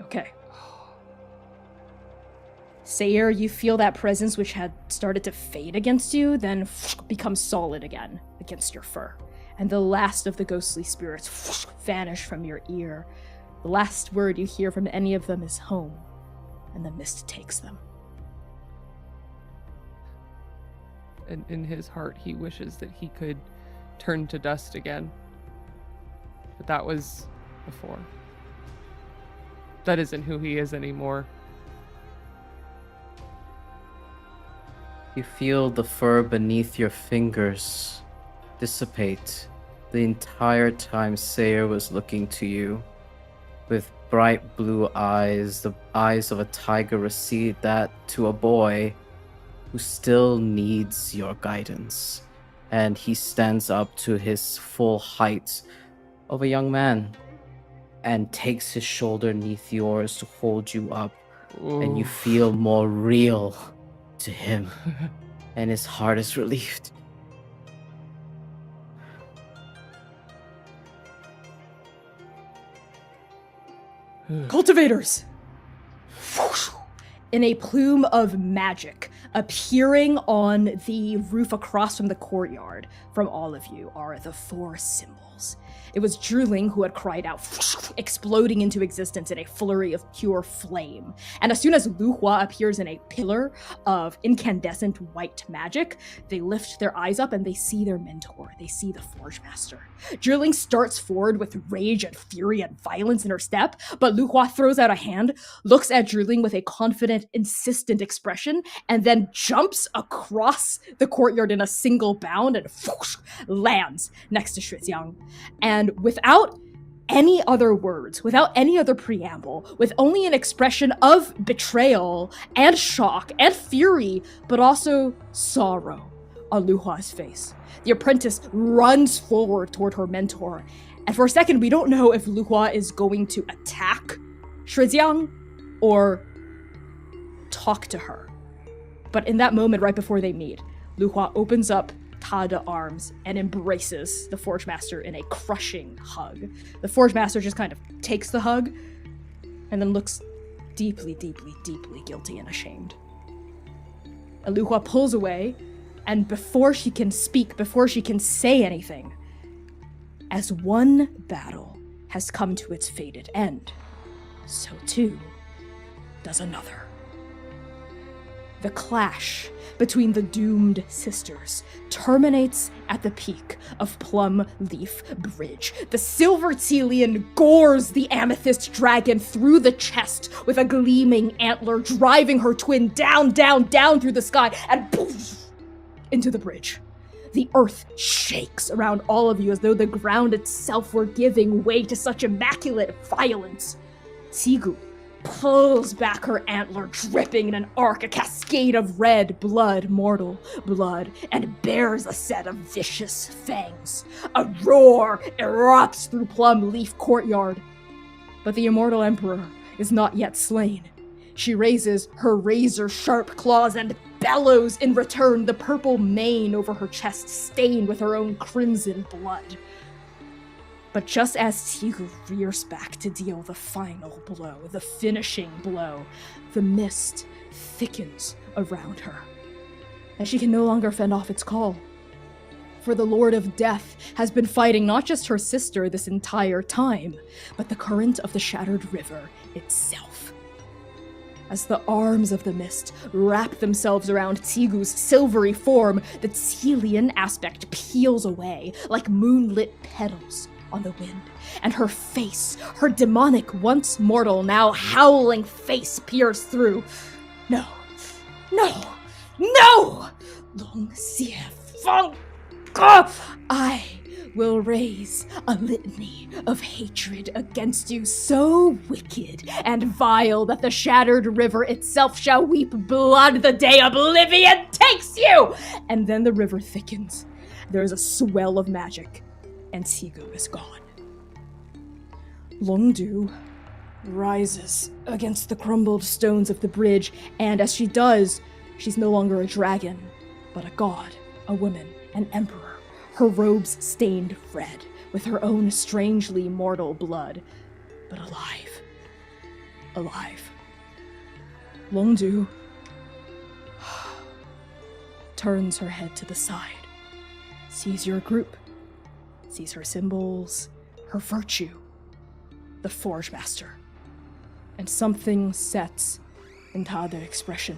Okay. Sayer, you feel that presence which had started to fade against you, then becomes solid again against your fur. And the last of the ghostly spirits vanish from your ear. The last word you hear from any of them is home, and the mist takes them. And in his heart, he wishes that he could turn to dust again. But that was before. That isn't who he is anymore. You feel the fur beneath your fingers dissipate the entire time Sayer was looking to you. With bright blue eyes, the eyes of a tiger recede that to a boy who still needs your guidance. And he stands up to his full height of a young man and takes his shoulder beneath yours to hold you up. And you feel more real to him, and his heart is relieved. Cultivators! In a plume of magic, appearing on the roof across from the courtyard from all of you are the 4 symbols. It was Zhiling who had cried out, exploding into existence in a flurry of pure flame. And as soon as Lu Hua appears in a pillar of incandescent white magic, they lift their eyes up and they see their mentor. They see the Forge Master. Zhiling starts forward with rage and fury and violence in her step, but Lu Hua throws out a hand, looks at Zhiling with a confident, insistent expression, and then jumps across the courtyard in a single bound and lands next to Shijiang. And without any other words, without any other preamble, with only an expression of betrayal and shock and fury, but also sorrow on Lu Hua's face, the apprentice runs forward toward her mentor. And for a second, we don't know if Lu Hua is going to attack Shijiang or talk to her. But in that moment, right before they meet, Lu Hua opens up Tada arms and embraces the Forge Master in a crushing hug. The Forge Master just kind of takes the hug and then looks deeply, deeply, deeply guilty and ashamed. And Lu Hua pulls away, and before she can speak, before she can say anything, as one battle has come to its fated end, so too does another. The clash between the doomed sisters terminates at the peak of Plum Leaf Bridge. The Silver Telian gores the Amethyst Dragon through the chest with a gleaming antler, driving her twin down, down, down through the sky and poof, into the bridge. The earth shakes around all of you as though the ground itself were giving way to such immaculate violence. Sigu pulls back her antler, dripping in an arc, a cascade of red blood, mortal blood, and bears a set of vicious fangs. A roar erupts through Plum Leaf Courtyard. But the immortal emperor is not yet slain. She raises her razor-sharp claws and bellows in return, the purple mane over her chest stained with her own crimson blood. But just as Tigu rears back to deal the final blow, the finishing blow, the mist thickens around her, and she can no longer fend off its call. For the Lord of Death has been fighting not just her sister this entire time, but the current of the Shattered River itself. As the arms of the mist wrap themselves around Tigu's silvery form, the Telian aspect peels away like moonlit petals on the wind, and her face, her demonic, once mortal, now howling face peers through. No, no, no! Long Xie Feng! I will raise a litany of hatred against you so wicked and vile that the Shattered River itself shall weep blood the day oblivion takes you! And then the river thickens. There is a swell of magic, and Tigu is gone. Longdu rises against the crumbled stones of the bridge, and as she does, she's no longer a dragon, but a god, a woman, an emperor. Her robes stained red, with her own strangely mortal blood, but alive. Alive. Longdu turns her head to the side, sees your group, sees her symbols, her virtue, the Forge Master, and something sets in Ta the expression.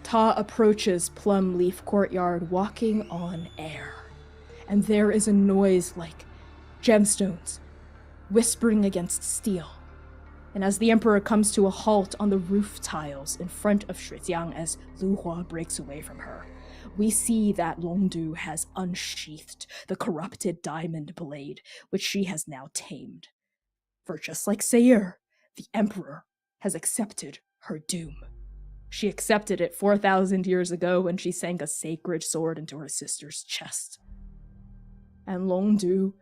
Ta approaches Plum Leaf Courtyard walking on air, and there is a noise like gemstones whispering against steel. And as the Emperor comes to a halt on the roof tiles in front of Shrijiang as Lu Hua breaks away from her, we see that Longdu has unsheathed the corrupted diamond blade, which she has now tamed. For just like Seir, the Emperor has accepted her doom. She accepted it 4,000 years ago when she sank a sacred sword into her sister's chest. And Longdu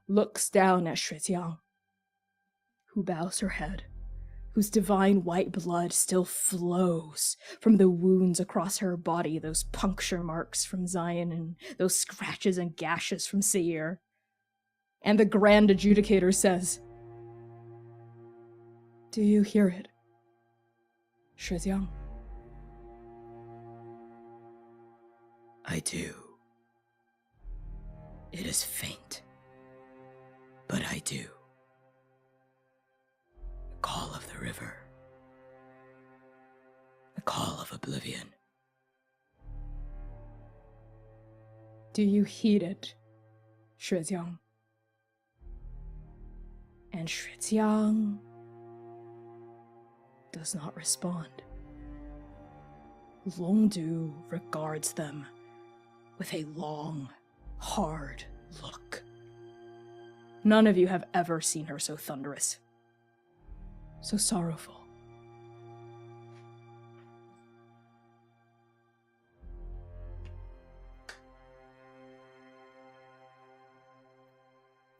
looks down at Shrijiang, who bows her head, whose divine white blood still flows from the wounds across her body, those puncture marks from Zion and those scratches and gashes from Seir. And the Grand Adjudicator says, "Do you hear it, Shrijiang?" I do. It is faint, but I do. The call of the river. The call of oblivion. Do you heed it, Shrijiang? And Shrijiang does not respond. Longdu regards them with a long, hard look. None of you have ever seen her so thunderous, so sorrowful.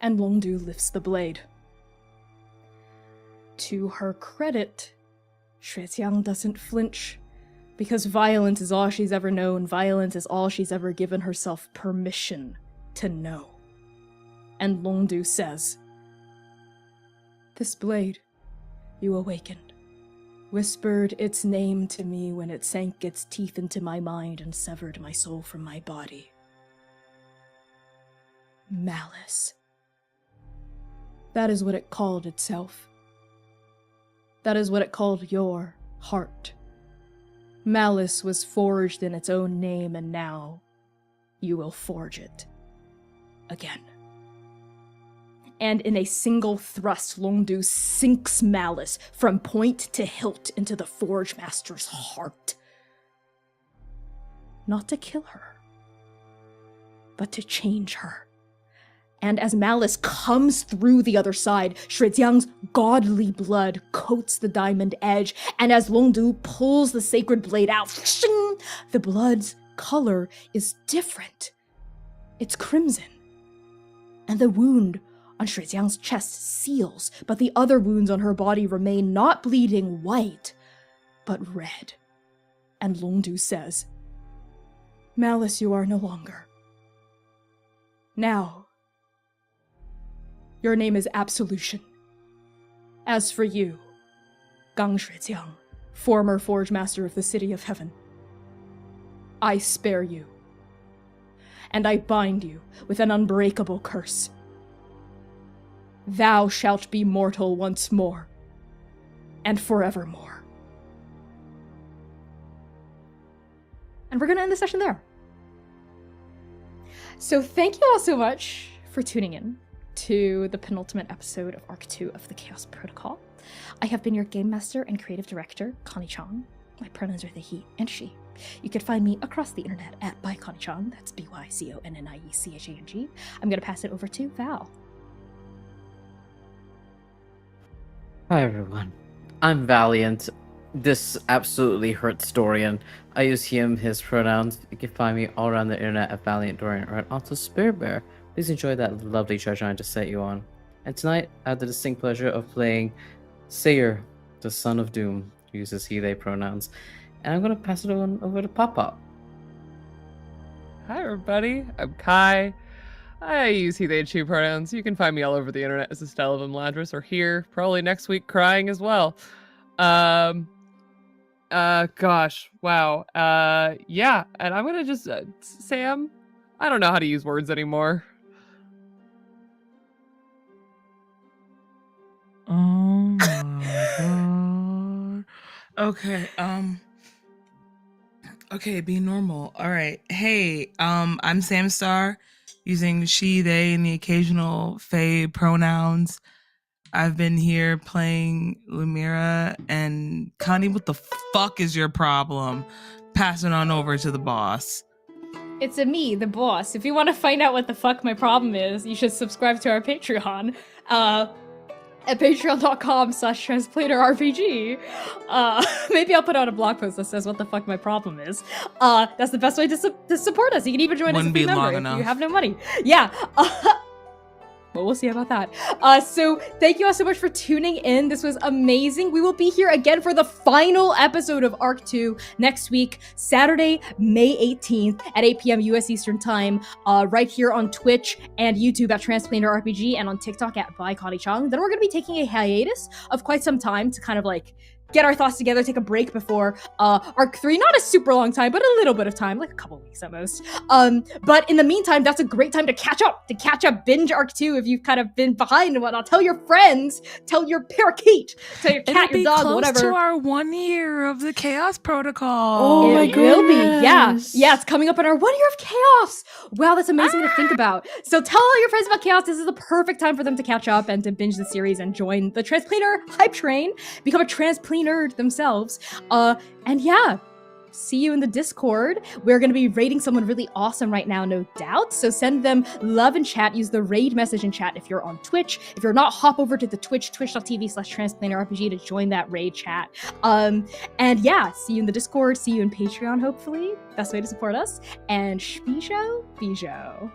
And Longdu lifts the blade. To her credit, Shrijiang doesn't flinch, because violence is all she's ever known, violence is all she's ever given herself permission to know. And Longdu says, "This blade you awakened, whispered its name to me when it sank its teeth into my mind and severed my soul from my body. Malice. That is what it called itself. That is what it called your heart. Malice was forged in its own name, and now you will forge it again." And in a single thrust, Longdu sinks Malice from point to hilt into the Forge Master's heart. Not to kill her, but to change her. And as Malice comes through the other side, Shrijiang's godly blood coats the diamond edge, and as Longdu pulls the sacred blade out, the blood's color is different. It's crimson. And the wound on Shrijiang's chest seals, but the other wounds on her body remain not bleeding white, but red. And Longdu says, "Malice, you are no longer. Now, your name is Absolution. As for you, Gang Shuijiang, former Forge Master of the City of Heaven, I spare you, and I bind you with an unbreakable curse. Thou shalt be mortal once more, and forevermore. And we're going to end the session there. So thank you all so much for tuning in to the penultimate episode of Arc 2 of the Chaos Protocol. I have been your game master and creative director, Connie Chong. My pronouns are they, he, and she. You can find me across the internet at by Connie Chong. That's BYCONNIECHANG. I'm going to pass it over to Val. Hi everyone, I'm Valiant. This absolutely hurts Dorian. I use him, his pronouns. You can find me all around the internet at Valiant Dorian or at also Spirit Bear. Please enjoy that lovely treasure I just set you on. And tonight, I have the distinct pleasure of playing Sayer, the Son of Doom, who uses he, they pronouns. And I'm going to pass it on over to Pop Pop. Hi, everybody. I'm Kai. I use he, they, she pronouns. You can find me all over the internet as Estella of Mladris, or here, probably next week, crying as well. Gosh, wow. Yeah, and I'm gonna just, Sam, I don't know how to use words anymore. Oh my god. Okay, okay, be normal. All right. Hey, I'm Sam Star, using she, they, and the occasional fae pronouns. I've been here playing Lumira, and Connie, what the fuck is your problem? Passing on over to the boss. It's a me, the boss. If you want to find out what the fuck my problem is, you should subscribe to our Patreon. At patreon.com/transplanerrpg. Maybe I'll put out a blog post that says what the fuck my problem is. That's the best way to support us. You can even join us as a free member if you have no money. Yeah. But we'll see about that. So thank you all so much for tuning in. This was amazing. We will be here again for the final episode of Arc 2 next week, Saturday, May 18th at 8 p.m. US Eastern Time, right here on Twitch and YouTube at Transplaner RPG and on TikTok at by Connie Chong. Then we're going to be taking a hiatus of quite some time to kind of like get our thoughts together, take a break before Arc 3. Not a super long time, but a little bit of time, like a couple weeks at most. But in the meantime, that's a great time to catch up, binge Arc 2 if you've kind of been behind and whatnot. Tell your friends, tell your parakeet, tell your cat, your dog, close whatever. To our 1 year of the Chaos Protocol. Oh my It will be, yeah. goodness. Yeah, it's coming up on our 1 year of Chaos. Wow, that's amazing to think about. So tell all your friends about Chaos. This is the perfect time for them to catch up and to binge the series and join the Transplaner hype train, become a Transplaner themselves. And yeah, see you in the Discord. We're going to be raiding someone really awesome right now, no doubt. So send them love in chat. Use the raid message in chat if you're on Twitch. If you're not, hop over to the Twitch, twitch.tv/transplanerrpg to join that raid chat. And yeah, see you in the Discord. See you in Patreon, hopefully. Best way to support us. And Bijo.